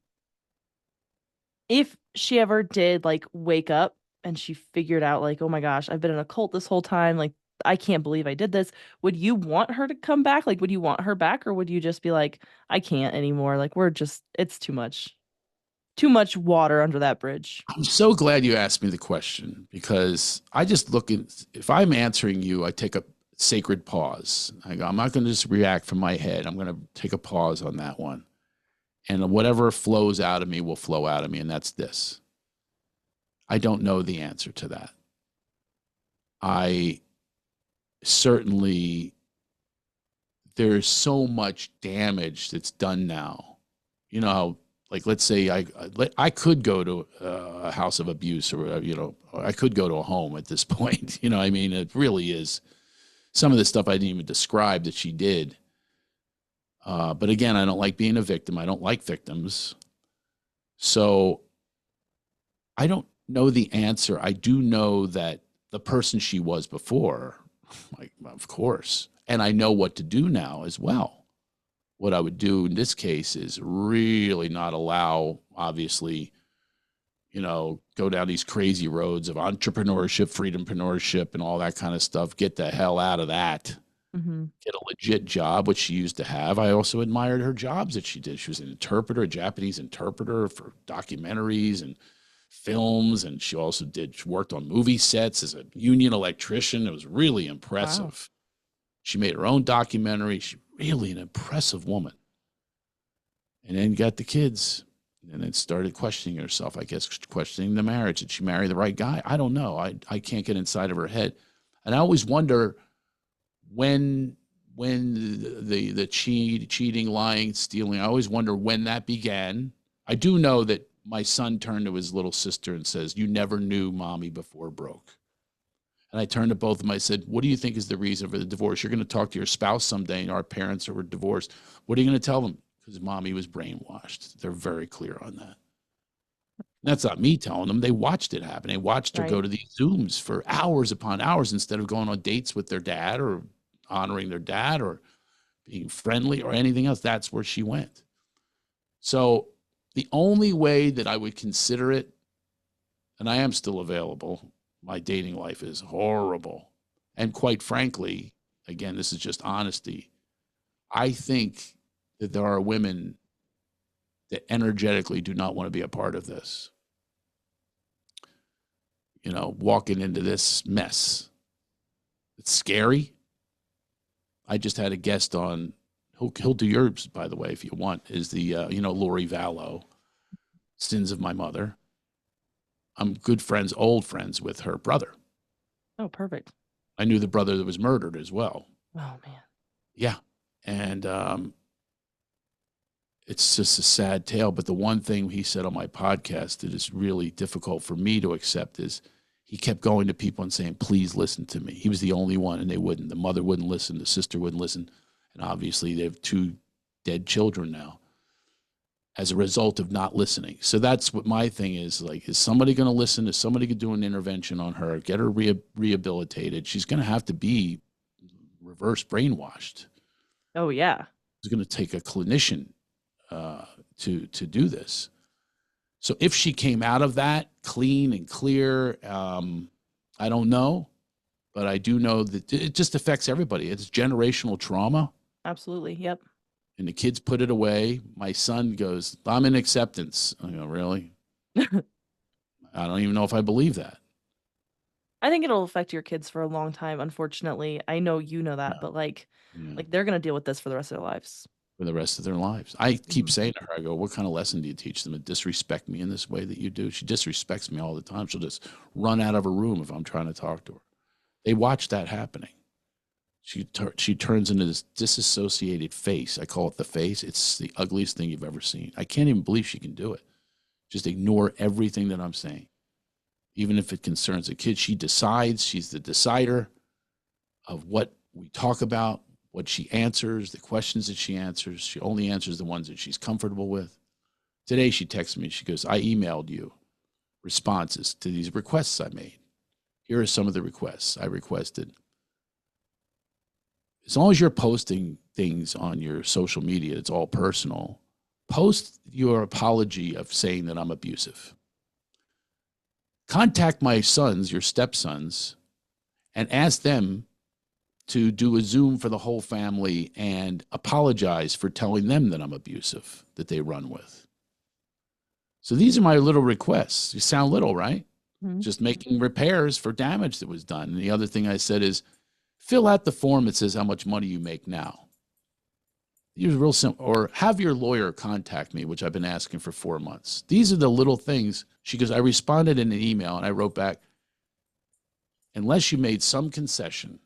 [SPEAKER 1] if she ever did like wake up and she figured out like, oh my gosh, I've been in a cult this whole time, like I can't believe I did this. Would you want her to come back? Like, would you want her back, or would you just be like, I can't anymore? Like, it's too much water under that bridge.
[SPEAKER 2] I'm so glad you asked me the question because I just look at if I'm answering you, I take a sacred pause. I go, I'm not going to just react from my head. I'm going to take a pause on that one. And whatever flows out of me will flow out of me. And that's this. I don't know the answer to that. I certainly, there's so much damage that's done now. Like let's say I could go to a house of abuse or I could go to a home at this point. I mean, it really is some of the stuff I didn't even describe that she did. But again, I don't like being a victim. I don't like victims. So I don't know the answer. I do know that the person she was before, like, of course, and I know what to do now as well. What I would do in this case is really not allow, obviously, go down these crazy roads of entrepreneurship, freedompreneurship, and all that kind of stuff. Get the hell out of that.
[SPEAKER 1] Mm-hmm.
[SPEAKER 2] Get a legit job, which she used to have. I also admired her jobs that she did. She was an interpreter, a Japanese interpreter for documentaries and films, and she also she worked on movie sets as a union electrician. It was really
[SPEAKER 1] Wow.
[SPEAKER 2] impressive. She made her own documentary. She's really an impressive woman. And then got the kids, and then started questioning herself, I guess, questioning the marriage. Did she marry the right guy? I don't know. I can't get inside of her head. And I always wonder when the cheating, lying, stealing, I always wonder when that began. I do know that my son turned to his little sister and says, "You never knew mommy before broke." And I turned to both of them. I said, "What do you think is the reason for the divorce? You're going to talk to your spouse someday, and our parents were divorced. What are you going to tell them?" Because mommy was brainwashed. They're very clear on that. That's not me telling them. They watched it happen. They watched her
[SPEAKER 1] Right.
[SPEAKER 2] go to these Zooms for hours upon hours instead of going on dates with their dad or honoring their dad or being friendly or anything else. That's where she went. So the only way that I would consider it, and I am still available, my dating life is horrible. And quite frankly, again, this is just honesty. I think that there are women that energetically do not want to be a part of this, walking into this mess. It's scary. I just had a guest on He'll do yours, by the way, if you want, is the, Lori Vallow, Sins of My Mother. I'm good friends, old friends with her brother.
[SPEAKER 1] Oh, perfect.
[SPEAKER 2] I knew the brother that was murdered as well.
[SPEAKER 1] Oh man.
[SPEAKER 2] Yeah. And it's just a sad tale. But the one thing he said on my podcast that is really difficult for me to accept is he kept going to people and saying, please listen to me. He was the only one, and they wouldn't. The mother wouldn't listen. The sister wouldn't listen. And obviously they have 2 dead children now as a result of not listening. So that's what my thing is. Like, is somebody going to listen? Is somebody going to do an intervention on her, get her rehabilitated? She's going to have to be reverse brainwashed.
[SPEAKER 1] Oh yeah.
[SPEAKER 2] It's going to take a clinician to do this. So if she came out of that clean and clear, I don't know, but I do know that it just affects everybody. It's generational trauma.
[SPEAKER 1] Absolutely. Yep.
[SPEAKER 2] And the kids put it away. My son goes, I'm in acceptance. I go, really? I don't even know if I believe that.
[SPEAKER 1] I think it'll affect your kids for a long time, unfortunately. I know you know that,
[SPEAKER 2] Yeah.
[SPEAKER 1] but like
[SPEAKER 2] Yeah.
[SPEAKER 1] they're gonna deal with this for the rest of their lives.
[SPEAKER 2] For the rest of their lives. I keep
[SPEAKER 1] Mhm.
[SPEAKER 2] saying to her, I go, what kind of lesson do you teach them to disrespect me in this way that you do? She disrespects me all the time. She'll just run out of a room if I'm trying to talk to her. They watch that happening. She turns into this disassociated face. I call it the face. It's the ugliest thing you've ever seen. I can't even believe she can do it. Just ignore everything that I'm saying. Even if it concerns a kid, she decides. She's the decider of what we talk about, what she answers, the questions that she answers. She only answers the ones that she's comfortable with. Today she texted me. She goes, I emailed you responses to these requests I made. Here are some of the requests I requested. As long as you're posting things on your social media, it's all personal. Post your apology of saying that I'm abusive. Contact my sons, your stepsons, and ask them to do a Zoom for the whole family and apologize for telling them that I'm abusive, that they run with. So these are my little requests. You sound little, right?
[SPEAKER 1] Mhm.
[SPEAKER 2] Just making repairs for damage that was done. And the other thing I said is, fill out the form that says how much money you make now. Use real simple, or have your lawyer contact me, which I've been asking for 4 months. These are the little things. She goes, I responded in an email and I wrote back, unless you made some concession,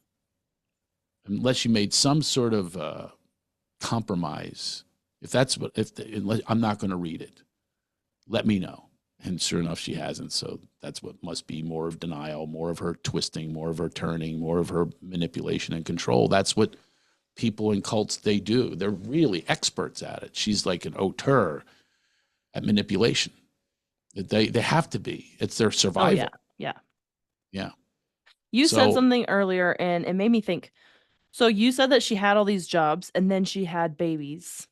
[SPEAKER 2] unless you made some sort of compromise, unless, I'm not going to read it. Let me know. And sure enough, she hasn't. So that's what must be more of denial, more of her twisting, more of her turning, more of her manipulation and control. That's what people in cults, they do. They're really experts at it. She's like an auteur at manipulation. They have to be. It's their
[SPEAKER 1] Oh yeah.
[SPEAKER 2] survival.
[SPEAKER 1] Yeah.
[SPEAKER 2] Yeah.
[SPEAKER 1] You said
[SPEAKER 2] So
[SPEAKER 1] something earlier and it made me think. So you said that she had all these jobs and then she had babies.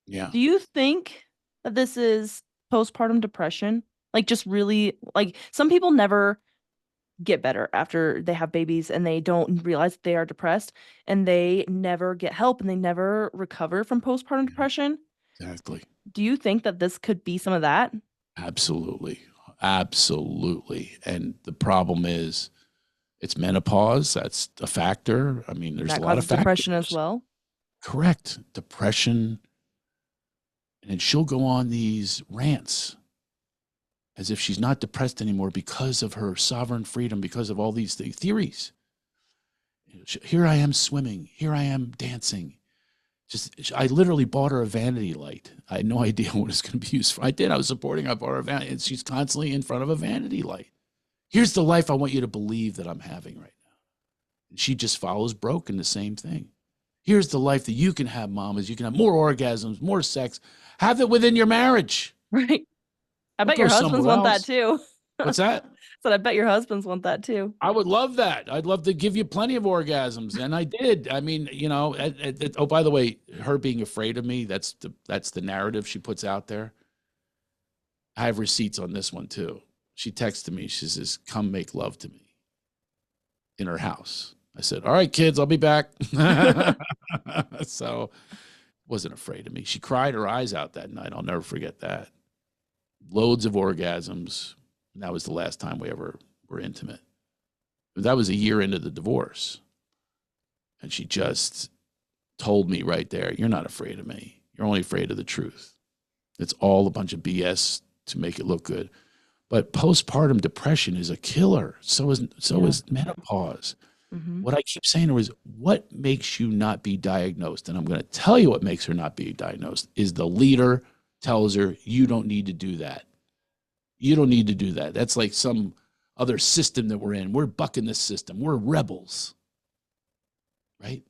[SPEAKER 2] yeah,
[SPEAKER 1] Do you think that this is postpartum depression? Like just really like some people never get better after they have babies and they don't realize that they are depressed and they never get help and they never recover from postpartum depression.
[SPEAKER 2] exactly.
[SPEAKER 1] Do you think that this could be some of that?
[SPEAKER 2] Absolutely. Absolutely. And the problem is it's menopause. That's a factor. I mean,
[SPEAKER 1] And
[SPEAKER 2] there's a
[SPEAKER 1] that
[SPEAKER 2] lot of
[SPEAKER 1] causes depression as
[SPEAKER 2] factors.
[SPEAKER 1] well?
[SPEAKER 2] Correct. Depression. And then she'll go on these rants as if she's not depressed anymore because of her sovereign freedom, because of all these theories. Here I am swimming. Here I am dancing. I literally bought her a vanity light. I had no idea what it's going to be used for. I did. I was supporting her. I bought her a vanity, and she's constantly in front of a vanity light. Here's the life I want you to believe that I'm having right now. And she just follows Broken, the same thing. Here's the life that you can have, mom, is you can have more orgasms, more sex. Have it within your marriage.
[SPEAKER 1] Right. I
[SPEAKER 2] Don't
[SPEAKER 1] bet
[SPEAKER 2] go
[SPEAKER 1] your husbands
[SPEAKER 2] somewhere
[SPEAKER 1] want that
[SPEAKER 2] else.
[SPEAKER 1] too.
[SPEAKER 2] What's that?
[SPEAKER 1] Said I bet your husbands want that too.
[SPEAKER 2] I would love that. I'd love to give you plenty of orgasms, and I did. I mean, oh, by the way, her being afraid of me, that's the narrative she puts out there. I have receipts on this one too. She texted me. She says, come make love to me in her house. I said, all right, kids, I'll be back. So wasn't afraid of me. She cried her eyes out that night. I'll never forget that. Loads of orgasms. And that was the last time we ever were intimate. That was a year into the divorce. And she just told me right there, you're not afraid of me. You're only afraid of the truth. It's all a bunch of BS to make it look good. But postpartum depression is a killer. So is menopause.
[SPEAKER 1] Mm-hmm.
[SPEAKER 2] What I keep saying to her is, what makes you not be diagnosed? And I'm going to tell you what makes her not be diagnosed is the leader tells her, you don't need to do that. You don't need to do that. That's like some other system that we're in. We're bucking this system. We're rebels, right?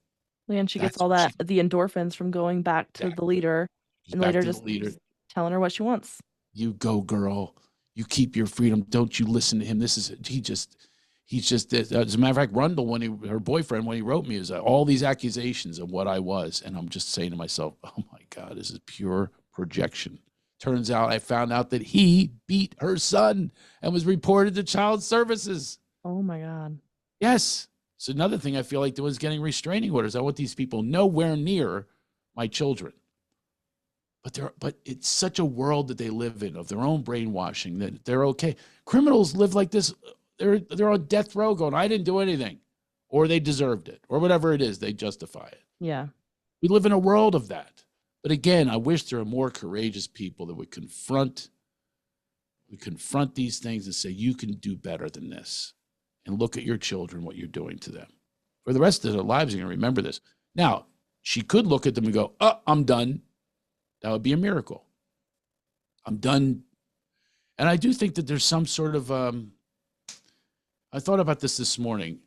[SPEAKER 1] And she gets
[SPEAKER 2] That's
[SPEAKER 1] all
[SPEAKER 2] what
[SPEAKER 1] that, the endorphins from going back to the leader,
[SPEAKER 2] she's
[SPEAKER 1] and the
[SPEAKER 2] back
[SPEAKER 1] leader
[SPEAKER 2] to the
[SPEAKER 1] just
[SPEAKER 2] leader.
[SPEAKER 1] telling her what she wants.
[SPEAKER 2] You go, girl. You keep your freedom. Don't you listen to him. He's just, as a matter of fact, Rundle, her boyfriend, when he wrote me, was all these accusations of what I was. And I'm just saying to myself, oh my God, this is pure projection. Turns out I found out that he beat her son and was reported to child services.
[SPEAKER 1] Oh my God.
[SPEAKER 2] Yes. So another thing I feel like doing is getting restraining orders. I want these people nowhere near my children. But it's such a world that they live in of their own brainwashing that they're okay. Criminals live like this. They're on death row going, I didn't do anything, or they deserved it, or whatever it is, they justify it.
[SPEAKER 1] Yeah.
[SPEAKER 2] We live in a world of that. But again, I wish there were more courageous people that would confront these things and say, you can do better than this. And look at your children, what you're doing to them. For the rest of their lives, you're going to remember this. Now, she could look at them and go, oh, I'm done. That would be a miracle. I'm done. And I do think that there's some sort of, I thought about this morning.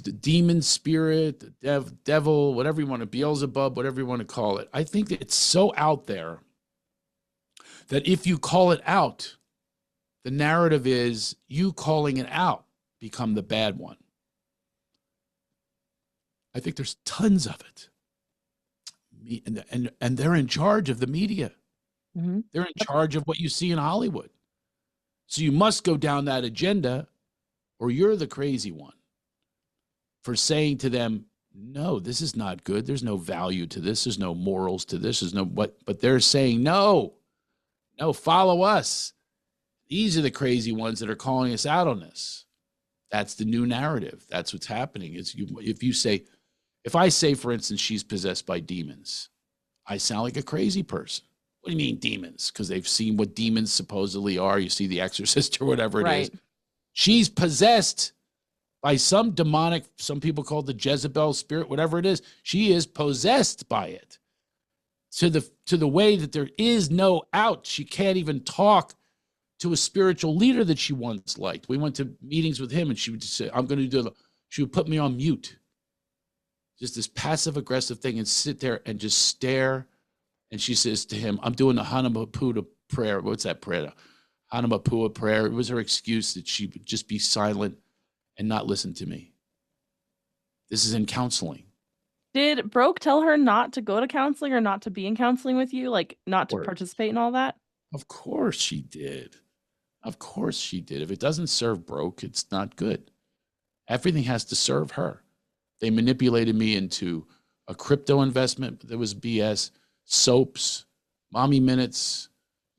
[SPEAKER 2] The demon spirit, the devil, whatever you want to, Beelzebub, whatever you want to call it. I think that it's so out there that if you call it out, the narrative is you calling it out become the bad one. I think there's tons of it. And they're in charge of the media.
[SPEAKER 1] Mm-hmm.
[SPEAKER 2] They're in charge of what you see in Hollywood. So you must go down that agenda, or you're the crazy one for saying to them, no, this is not good. There's no value to this. There's no morals to this. There's no what, but they're saying, no, follow us. These are the crazy ones that are calling us out on this. That's the new narrative. That's what's happening. If I say, for instance, she's possessed by demons, I sound like a crazy person. What do you mean demons? Because they've seen what demons supposedly are. You see The Exorcist or whatever it is. She's possessed by some demonic, some people call it the Jezebel spirit, whatever it is. She is possessed by it to the way that there is no out. She can't even talk to a spiritual leader that she once liked. We went to meetings with him and she would just say, she would put me on mute. Just this passive aggressive thing and sit there and just stare. And she says to him, I'm doing the Hanamapura prayer. What's that prayer? Hanamapura prayer. It was her excuse that she would just be silent and not listen to me. This is in counseling.
[SPEAKER 1] Did Broke tell her not to go to counseling or not to be in counseling with you? Like not to participate in all that?
[SPEAKER 2] Of course she did. Of course she did. If it doesn't serve Broke, it's not good. Everything has to serve her. They manipulated me into a crypto investment that was BS, soaps, mommy minutes,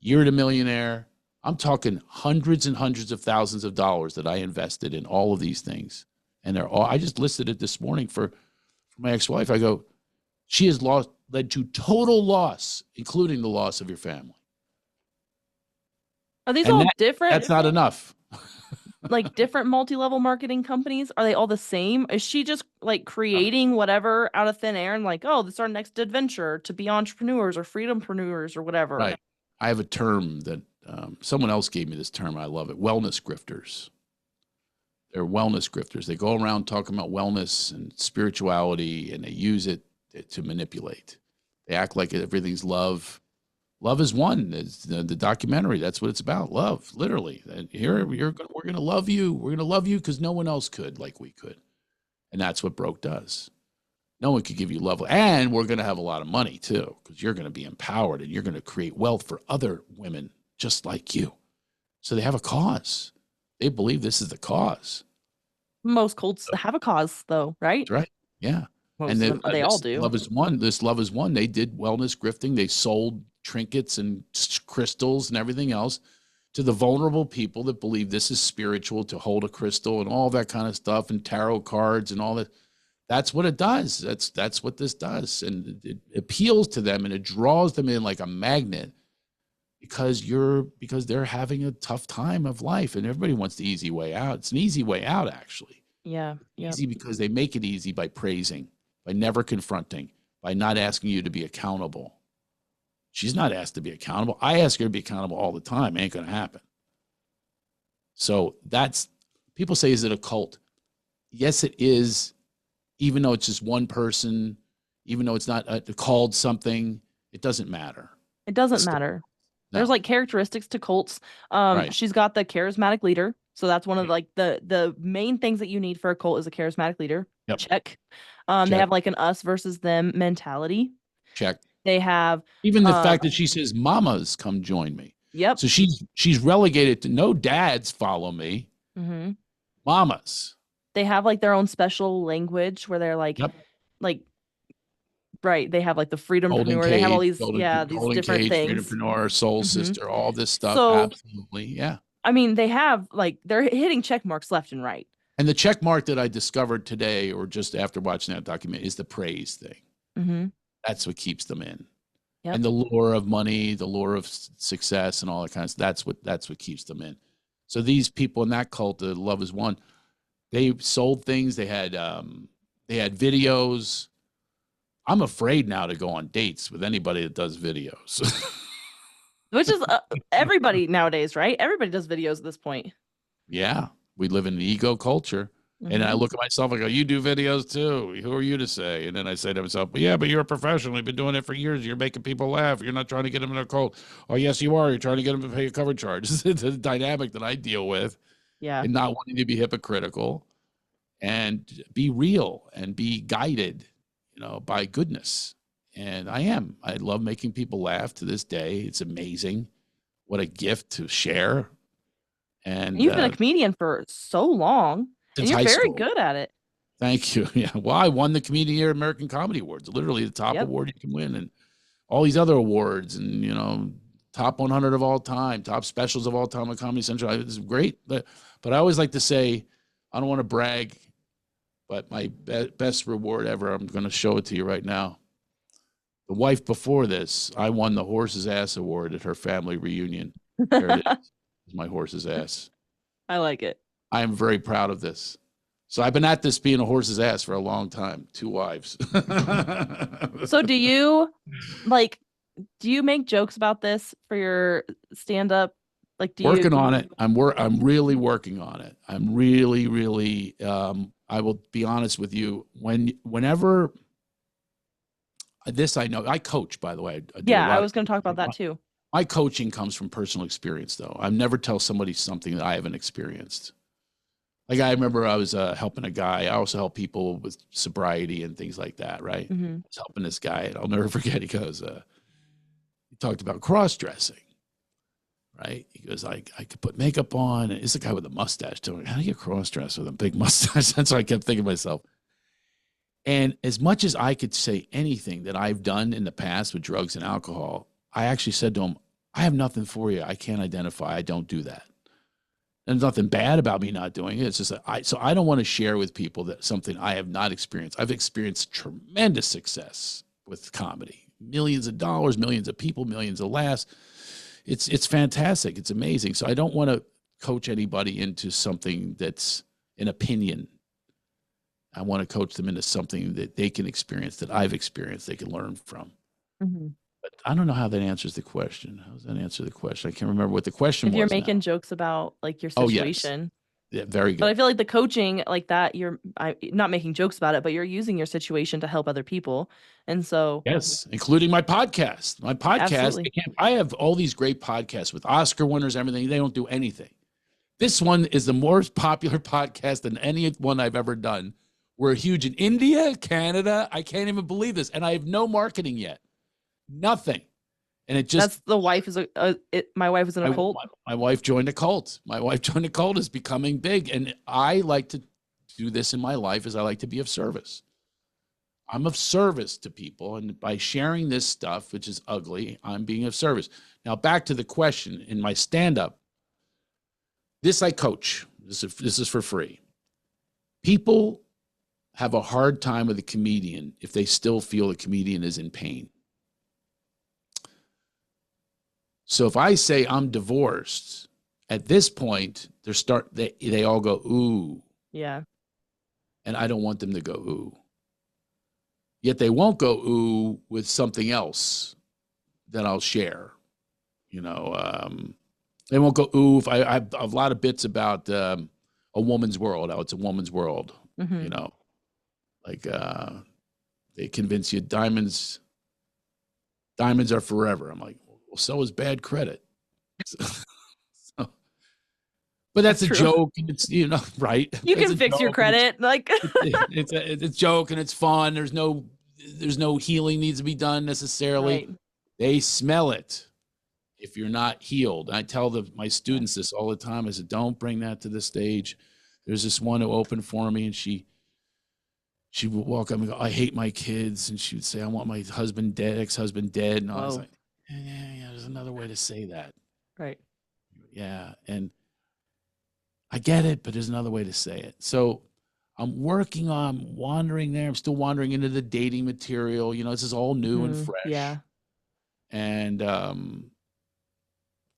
[SPEAKER 2] year to millionaire. I'm talking hundreds and hundreds of thousands of dollars that I invested in all of these things. And I just listed it this morning for my ex-wife. I go, she has led to total loss, including the loss of your family.
[SPEAKER 1] Are these all different?
[SPEAKER 2] That's not enough.
[SPEAKER 1] Like different multi-level marketing companies? Are they all the same? Is she just like creating whatever out of thin air and like, oh, this is our next adventure to be entrepreneurs or freedompreneurs or whatever?
[SPEAKER 2] Right. I have a term that someone else gave me this term. I love it. Wellness grifters. They're wellness grifters. They go around talking about wellness and spirituality, and they use it to manipulate. They act like everything's love. Love is one. It's the documentary. That's what it's about. Love, literally. And here we're going to love you. We're going to love you because no one else could like we could. And that's what Broke does. No one could give you love. And we're going to have a lot of money too, because you're going to be empowered and you're going to create wealth for other women just like you. So they have a cause. They believe this is the cause.
[SPEAKER 1] Most cults have a cause though, right?
[SPEAKER 2] That's right. Yeah.
[SPEAKER 1] Most of them, they all do.
[SPEAKER 2] Love is one. This Love is one. They did wellness grifting. They sold trinkets and crystals and everything else to the vulnerable people that believe this is spiritual, to hold a crystal and all that kind of stuff, and tarot cards and all that. That's what it does. That's what this does. And it appeals to them and it draws them in like a magnet because they're having a tough time of life and everybody wants the easy way out. It's an easy way out, actually.
[SPEAKER 1] Yeah. Yep.
[SPEAKER 2] Easy because they make it easy by praising, by never confronting, by not asking you to be accountable. She's not asked to be accountable. I ask her to be accountable all the time. Ain't going to happen. So that's, people say, is it a cult? Yes, it is. Even though it's just one person, even though it's not called something, it doesn't matter.
[SPEAKER 1] It doesn't matter.
[SPEAKER 2] No.
[SPEAKER 1] There's like characteristics to cults.
[SPEAKER 2] Right.
[SPEAKER 1] She's got the charismatic leader. So that's one of like the main things that you need for a cult is a charismatic leader.
[SPEAKER 2] Yep.
[SPEAKER 1] Check.
[SPEAKER 2] Check.
[SPEAKER 1] They have like an us versus them mentality.
[SPEAKER 2] Check.
[SPEAKER 1] They have
[SPEAKER 2] even the fact that she says, "Mamas, come join me."
[SPEAKER 1] Yep.
[SPEAKER 2] So she's relegated to no dads follow me.
[SPEAKER 1] Mm-hmm.
[SPEAKER 2] Mamas.
[SPEAKER 1] They have like their own special language where they're like,
[SPEAKER 2] Yep.
[SPEAKER 1] like, right. They have like the freedompreneur. They have all these, these different things.
[SPEAKER 2] Freedompreneur, soul sister, all this stuff.
[SPEAKER 1] So,
[SPEAKER 2] absolutely. Yeah.
[SPEAKER 1] I mean, they have like, they're hitting check marks left and right.
[SPEAKER 2] And the check mark that I discovered today, or just after watching that document, is the praise thing.
[SPEAKER 1] Mm-hmm.
[SPEAKER 2] That's what keeps them in.
[SPEAKER 1] Yep.
[SPEAKER 2] And the lure of money, the lure of success, and all that kind of stuff. That's what keeps them in. So these people in that cult, the Love Is One, they sold things. They had videos. I'm afraid now to go on dates with anybody that does videos.
[SPEAKER 1] Which is everybody nowadays, right? Everybody does videos at this point.
[SPEAKER 2] Yeah, we live in an ego culture. Mm-hmm. And I look at myself, I go, you do videos too. Who are you to say? And then I say to myself, well, yeah, but you're a professional. You've been doing it for years. You're making people laugh. You're not trying to get them in a cult. Oh, yes, you are. You're trying to get them to pay a cover charge. It's a dynamic that I deal with.
[SPEAKER 1] Yeah.
[SPEAKER 2] And not wanting to be hypocritical and be real and be guided, by goodness. And I am. I love making people laugh to this day. It's amazing. What a gift to share. And
[SPEAKER 1] you've been a comedian for so long. And you're very good at it.
[SPEAKER 2] Thank you. Yeah. Well, I won the Comedian of the Year American Comedy Awards, literally the top award you can win, and all these other awards, and top 100 of all time, top specials of all time on Comedy Central. It's great, but I always like to say, I don't want to brag, but my best reward ever, I'm going to show it to you right now. The wife before this, I won the Horse's Ass Award at her family reunion. There it is. It's my horse's ass.
[SPEAKER 1] I like it.
[SPEAKER 2] I am very proud of this. So I've been at this being a horse's ass for a long time. 2 wives.
[SPEAKER 1] So do you make jokes about this for your stand-up? Like,
[SPEAKER 2] working on it. I'm really working on it. I'm really, really, I will be honest with you. Whenever this, I know I coach, by the way.
[SPEAKER 1] I was going to talk about that too.
[SPEAKER 2] My coaching comes from personal experience, though. I never tell somebody something that I haven't experienced. Like, I remember I was helping a guy. I also help people with sobriety and things like that, right? Mm-hmm. I was helping this guy, and I'll never forget. He goes, he talked about cross-dressing, right? He goes, I could put makeup on. And it's a guy with a mustache. Too. How do you cross-dress with a big mustache? That's what I kept thinking to myself. And as much as I could say anything that I've done in the past with drugs and alcohol, I actually said to him, I have nothing for you. I can't identify. I don't do that. And there's nothing bad about me not doing it. It's just that I don't want to share with people that something I have not experienced. I've experienced tremendous success with comedy, millions of dollars, millions of people, millions of laughs. It's fantastic. It's amazing. So I don't want to coach anybody into something that's an opinion. I want to coach them into something that they can experience, that I've experienced, they can learn from. Mm-hmm. But I don't know how that answers the question. How does that answer the question? I can't remember what the question was.
[SPEAKER 1] If you're making jokes about like your situation.
[SPEAKER 2] Oh, yes. Yeah, very good.
[SPEAKER 1] But I feel like the coaching like that, you're not making jokes about it, but you're using your situation to help other people. And so.
[SPEAKER 2] Yes, including my podcast. My podcast, I have all these great podcasts with Oscar winners, everything. They don't do anything. This one is the most popular podcast than any one I've ever done. We're huge in India, Canada. I can't even believe this. And I have no marketing yet. Nothing. And it just.
[SPEAKER 1] That's the wife is my wife is in a cult.
[SPEAKER 2] My wife joined a cult. My wife joined a cult, is becoming big. And I like to do this in my life, as I like to be of service. I'm of service to people. And by sharing this stuff, which is ugly, I'm being of service. Now, back to the question in my stand-up. This I coach. This is for free. People have a hard time with a comedian if they still feel the comedian is in pain. So if I say I'm divorced, at this point, they all go, ooh.
[SPEAKER 1] Yeah.
[SPEAKER 2] And I don't want them to go, ooh. Yet they won't go, ooh, with something else that I'll share. You know, they won't go, ooh. If I have a lot of bits about a woman's world, how it's a woman's world, you know, like they convince you diamonds are forever. I'm like, well, so is bad credit. So, but that's a
[SPEAKER 1] true.
[SPEAKER 2] joke, and it's, you know, right?
[SPEAKER 1] You
[SPEAKER 2] It's
[SPEAKER 1] can
[SPEAKER 2] a
[SPEAKER 1] fix your
[SPEAKER 2] joke, and
[SPEAKER 1] credit. Like
[SPEAKER 2] it's a joke, and it's fun. There's no healing needs to be done necessarily.
[SPEAKER 1] right.
[SPEAKER 2] They smell it if you're not healed. I tell my students this all the time. I said, don't bring that to the stage. There's this one who opened for me, and she would walk up and go, I hate my kids. And she would say, I want my husband dead, ex-husband dead. And I was like, yeah, there's another way to say that.
[SPEAKER 1] Right.
[SPEAKER 2] Yeah. And I get it, but there's another way to say it. So I'm wandering there. I'm still wandering into the dating material. You know, this is all new and fresh.
[SPEAKER 1] Yeah.
[SPEAKER 2] And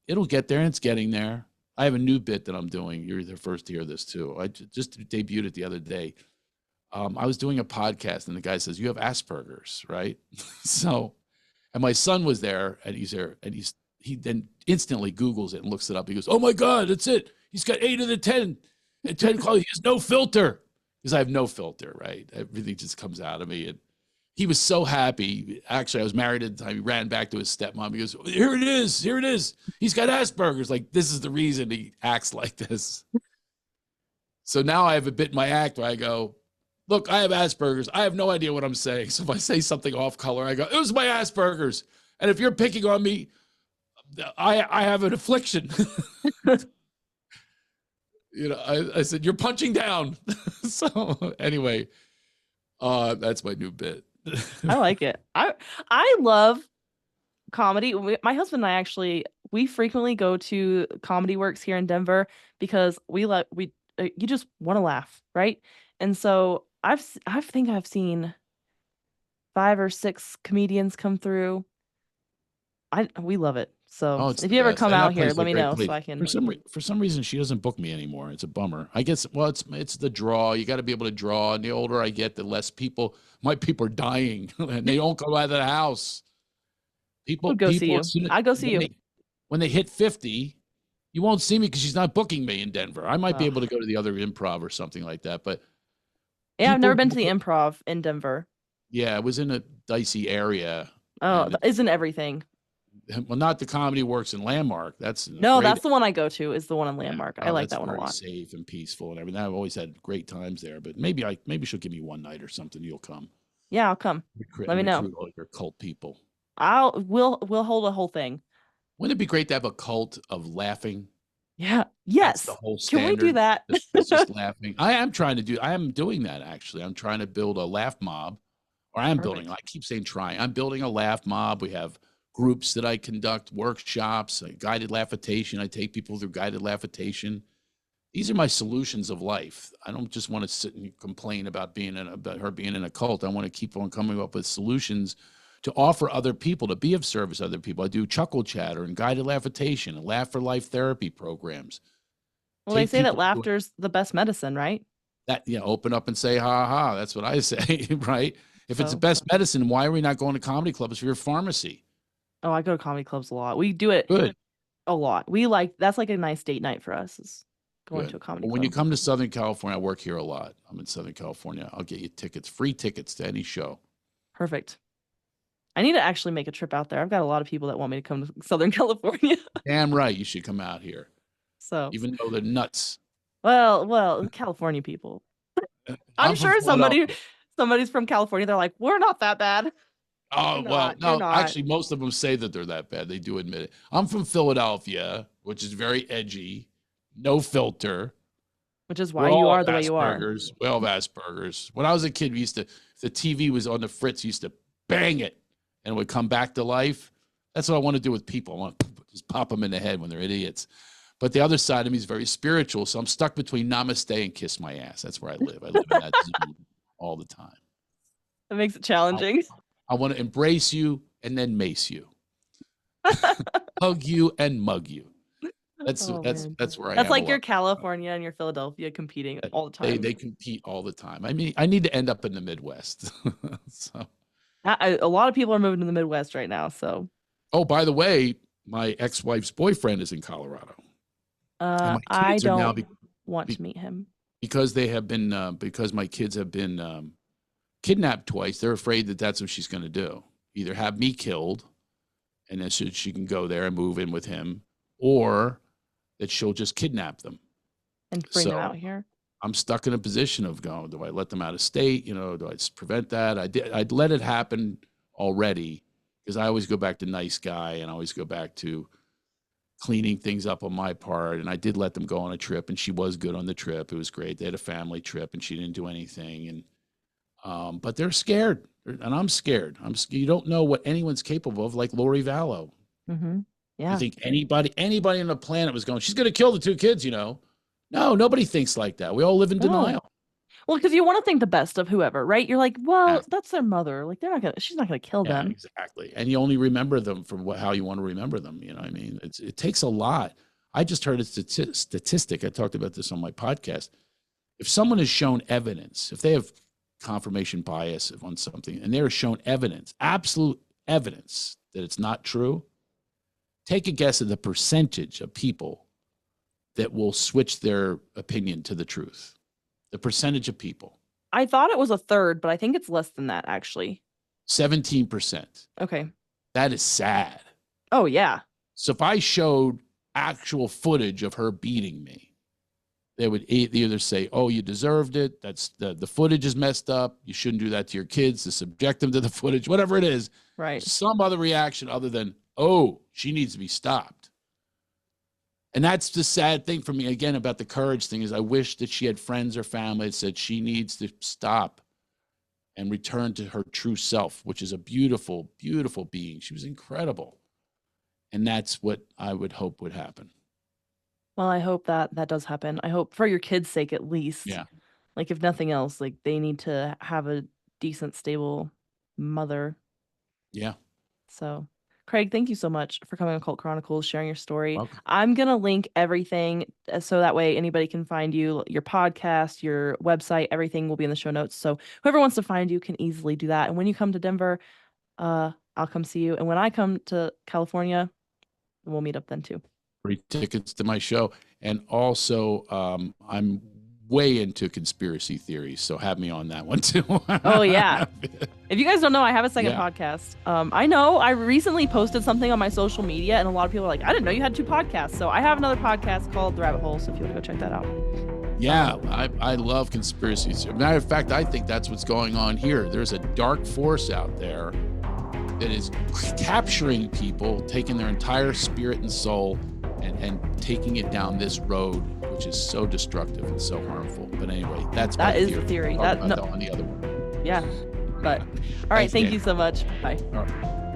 [SPEAKER 2] it'll get there, and it's getting there. I have a new bit that I'm doing. You're the first to hear this too. I just debuted it the other day. I was doing a podcast, and the guy says, you have Asperger's, right? So, and my son was there, and he's there, and he then instantly Googles it and looks it up. He goes, oh my God, that's it. He's got 8 of the 10. And 10 calls, he has no filter. Because I have no filter, right? Everything just comes out of me. And he was so happy. Actually, I was married at the time. He ran back to his stepmom. He goes, here it is. Here it is. He's got Asperger's. Like, this is the reason he acts like this. So now I have a bit in my act where I go, look, I have Asperger's. I have no idea what I'm saying. So if I say something off color, I go, it was my Asperger's. And if you're picking on me, I have an affliction. You know, I said, you're punching down. So anyway, that's my new bit.
[SPEAKER 1] I like it. I love comedy. My husband and I we frequently go to Comedy Works here in Denver because you just want to laugh, right? And so I think I've seen 5 or 6 comedians come through. We love it. So if you ever come out here, let me know so I can.
[SPEAKER 2] For some reason, she doesn't book me anymore. It's a bummer. I guess. Well, it's the draw. You got to be able to draw. And the older I get, the less my people are dying, and they don't go out of the house. People
[SPEAKER 1] go see you. I'll go see you.
[SPEAKER 2] When they hit 50, you won't see me because she's not booking me in Denver. I might be able to go to the other improv or something like that. But
[SPEAKER 1] yeah, I've never been to the improv in Denver.
[SPEAKER 2] Yeah, it was in a dicey area.
[SPEAKER 1] Oh, isn't everything?
[SPEAKER 2] Well, not the Comedy Works in Landmark. That's
[SPEAKER 1] the one I go to is the one in Landmark. I like that one a lot.
[SPEAKER 2] Safe and peaceful and everything. I've always had great times there. But maybe she'll give me one night or something. You'll come.
[SPEAKER 1] Yeah, I'll come. Let me know.
[SPEAKER 2] All your cult people.
[SPEAKER 1] We'll hold a whole thing.
[SPEAKER 2] Wouldn't it be great to have a cult of laughing?
[SPEAKER 1] Yeah. Yes.
[SPEAKER 2] That's the whole standard.
[SPEAKER 1] Can we do that?
[SPEAKER 2] It's just laughing. I am doing that actually. I'm trying to build a laugh mob. Or I keep saying trying. I'm building a laugh mob. We have groups that I conduct, workshops, guided laughitation. I take people through guided laughitation. These are my solutions of life. I don't just want to sit and complain about her being in a cult. I want to keep on coming up with solutions to offer other people, to be of service to other people. I do chuckle chatter and guided laughitation and laugh for life therapy programs.
[SPEAKER 1] Well, they say that laughter's the best medicine, right?
[SPEAKER 2] Open up and say, ha, ha. That's what I say, right? If it's the best medicine, why are we not going to comedy clubs for your pharmacy?
[SPEAKER 1] Oh, I go to comedy clubs a lot. We do it a lot. That's like a nice date night for us, is going to a comedy club.
[SPEAKER 2] When you come to Southern California, I work here a lot. I'm in Southern California. I'll get you free tickets to any show.
[SPEAKER 1] Perfect. I need to actually make a trip out there. I've got a lot of people that want me to come to Southern California. Damn
[SPEAKER 2] right. You should come out here.
[SPEAKER 1] So
[SPEAKER 2] even though they're nuts.
[SPEAKER 1] Well, California people. I'm sure somebody's from California. They're like, we're not that bad.
[SPEAKER 2] Oh, well, no, actually, most of them say that they're that bad. They do admit it. I'm from Philadelphia, which is very edgy, no filter.
[SPEAKER 1] Which is why you are the way you are.
[SPEAKER 2] We all have Asperger's. When I was a kid, if the TV was on the fritz, we used to bang it and it would come back to life. That's what I want to do with people. I want to just pop them in the head when they're idiots. But the other side of me is very spiritual, so I'm stuck between namaste and kiss my ass. That's where I live. I live in that zone. all the time.
[SPEAKER 1] That makes it challenging.
[SPEAKER 2] I want to embrace you and then mace you, hug you and mug you. That's
[SPEAKER 1] Oh,
[SPEAKER 2] that's
[SPEAKER 1] man.
[SPEAKER 2] that's where I
[SPEAKER 1] That's
[SPEAKER 2] have a
[SPEAKER 1] like your
[SPEAKER 2] lot.
[SPEAKER 1] California and your Philadelphia competing all the time.
[SPEAKER 2] They compete all the time. I mean, I need to end up in the Midwest. So,
[SPEAKER 1] A lot of people are moving to the Midwest right now. So,
[SPEAKER 2] oh, by the way, my ex-wife's boyfriend is in Colorado, and my
[SPEAKER 1] I
[SPEAKER 2] kids are now
[SPEAKER 1] don't want to meet him.
[SPEAKER 2] because they have been because my kids have been kidnapped twice. They're afraid that that's what she's going to do. Either have me killed, and then she can go there and move in with him, or that she'll just kidnap them.
[SPEAKER 1] And bring them
[SPEAKER 2] So
[SPEAKER 1] out here.
[SPEAKER 2] I'm stuck in a position of going, do I let them out of state? You know, do I prevent that? I'd let it happen already because I always go back to nice guy and I always go back to cleaning things up on my part. And I did let them go on a trip and she was good on the trip. It was great. They had a family trip and she didn't do anything. And, but they're scared and I'm scared. You don't know what anyone's capable of, like Lori Vallow.
[SPEAKER 1] Mm-hmm. Yeah.
[SPEAKER 2] You think anybody on the planet was going, she's going to kill the two kids, you know? No, nobody thinks like that. We all live in denial.
[SPEAKER 1] Well, because you want to think the best of whoever, right? You're like, well, that's their mother. Like she's not gonna kill them.
[SPEAKER 2] Exactly. And you only remember them from how you want to remember them. You know what I mean? It takes a lot. I just heard a statistic. I talked about this on my podcast. If someone is shown evidence, if they have confirmation bias on something and they're shown evidence, absolute evidence that it's not true, take a guess at the percentage of people that will switch their opinion to the truth. The percentage of people.
[SPEAKER 1] I thought it was a third, but I think it's less than that, actually.
[SPEAKER 2] 17%.
[SPEAKER 1] Okay.
[SPEAKER 2] That is sad.
[SPEAKER 1] Oh, yeah.
[SPEAKER 2] So if I showed actual footage of her beating me, they would either say, oh, you deserved it. That's the footage is messed up. You shouldn't do that to your kids to subject them to the footage, whatever it is.
[SPEAKER 1] Right.
[SPEAKER 2] Some other reaction other than, oh, she needs to be stopped. And that's the sad thing for me, again, about the courage thing is I wish that she had friends or family that said she needs to stop and return to her true self, which is a beautiful, beautiful being. She was incredible. And that's what I would hope would happen.
[SPEAKER 1] Well, I hope that does happen. I hope for your kids' sake, at least.
[SPEAKER 2] Yeah.
[SPEAKER 1] Like, if nothing else, like they need to have a decent, stable mother.
[SPEAKER 2] Yeah.
[SPEAKER 1] So, Craig, thank you so much for coming on Cult Chronicles, sharing your story.
[SPEAKER 2] Welcome.
[SPEAKER 1] I'm going to link everything so that way anybody can find you, your podcast, your website, everything will be in the show notes. So whoever wants to find you can easily do that. And when you come to Denver, I'll come see you. And when I come to California, we'll meet up then too.
[SPEAKER 2] Free tickets to my show. And also, I'm way into conspiracy theories, so have me on that one too.
[SPEAKER 1] Oh, yeah. If you guys don't know, I have a second podcast. I know I recently posted something on my social media, and a lot of people are like, I didn't know you had 2 podcasts. So I have another podcast called The Rabbit Hole, so if you want to go check that out.
[SPEAKER 2] Yeah, I love conspiracies. Matter of fact, I think that's what's going on here. There's a dark force out there that is capturing people, taking their entire spirit and soul, and taking it down this road, which is so destructive and so harmful. But anyway, that is the theory. That on the other one.
[SPEAKER 1] Yeah. But all right, thank you so much. Bye.
[SPEAKER 2] All right.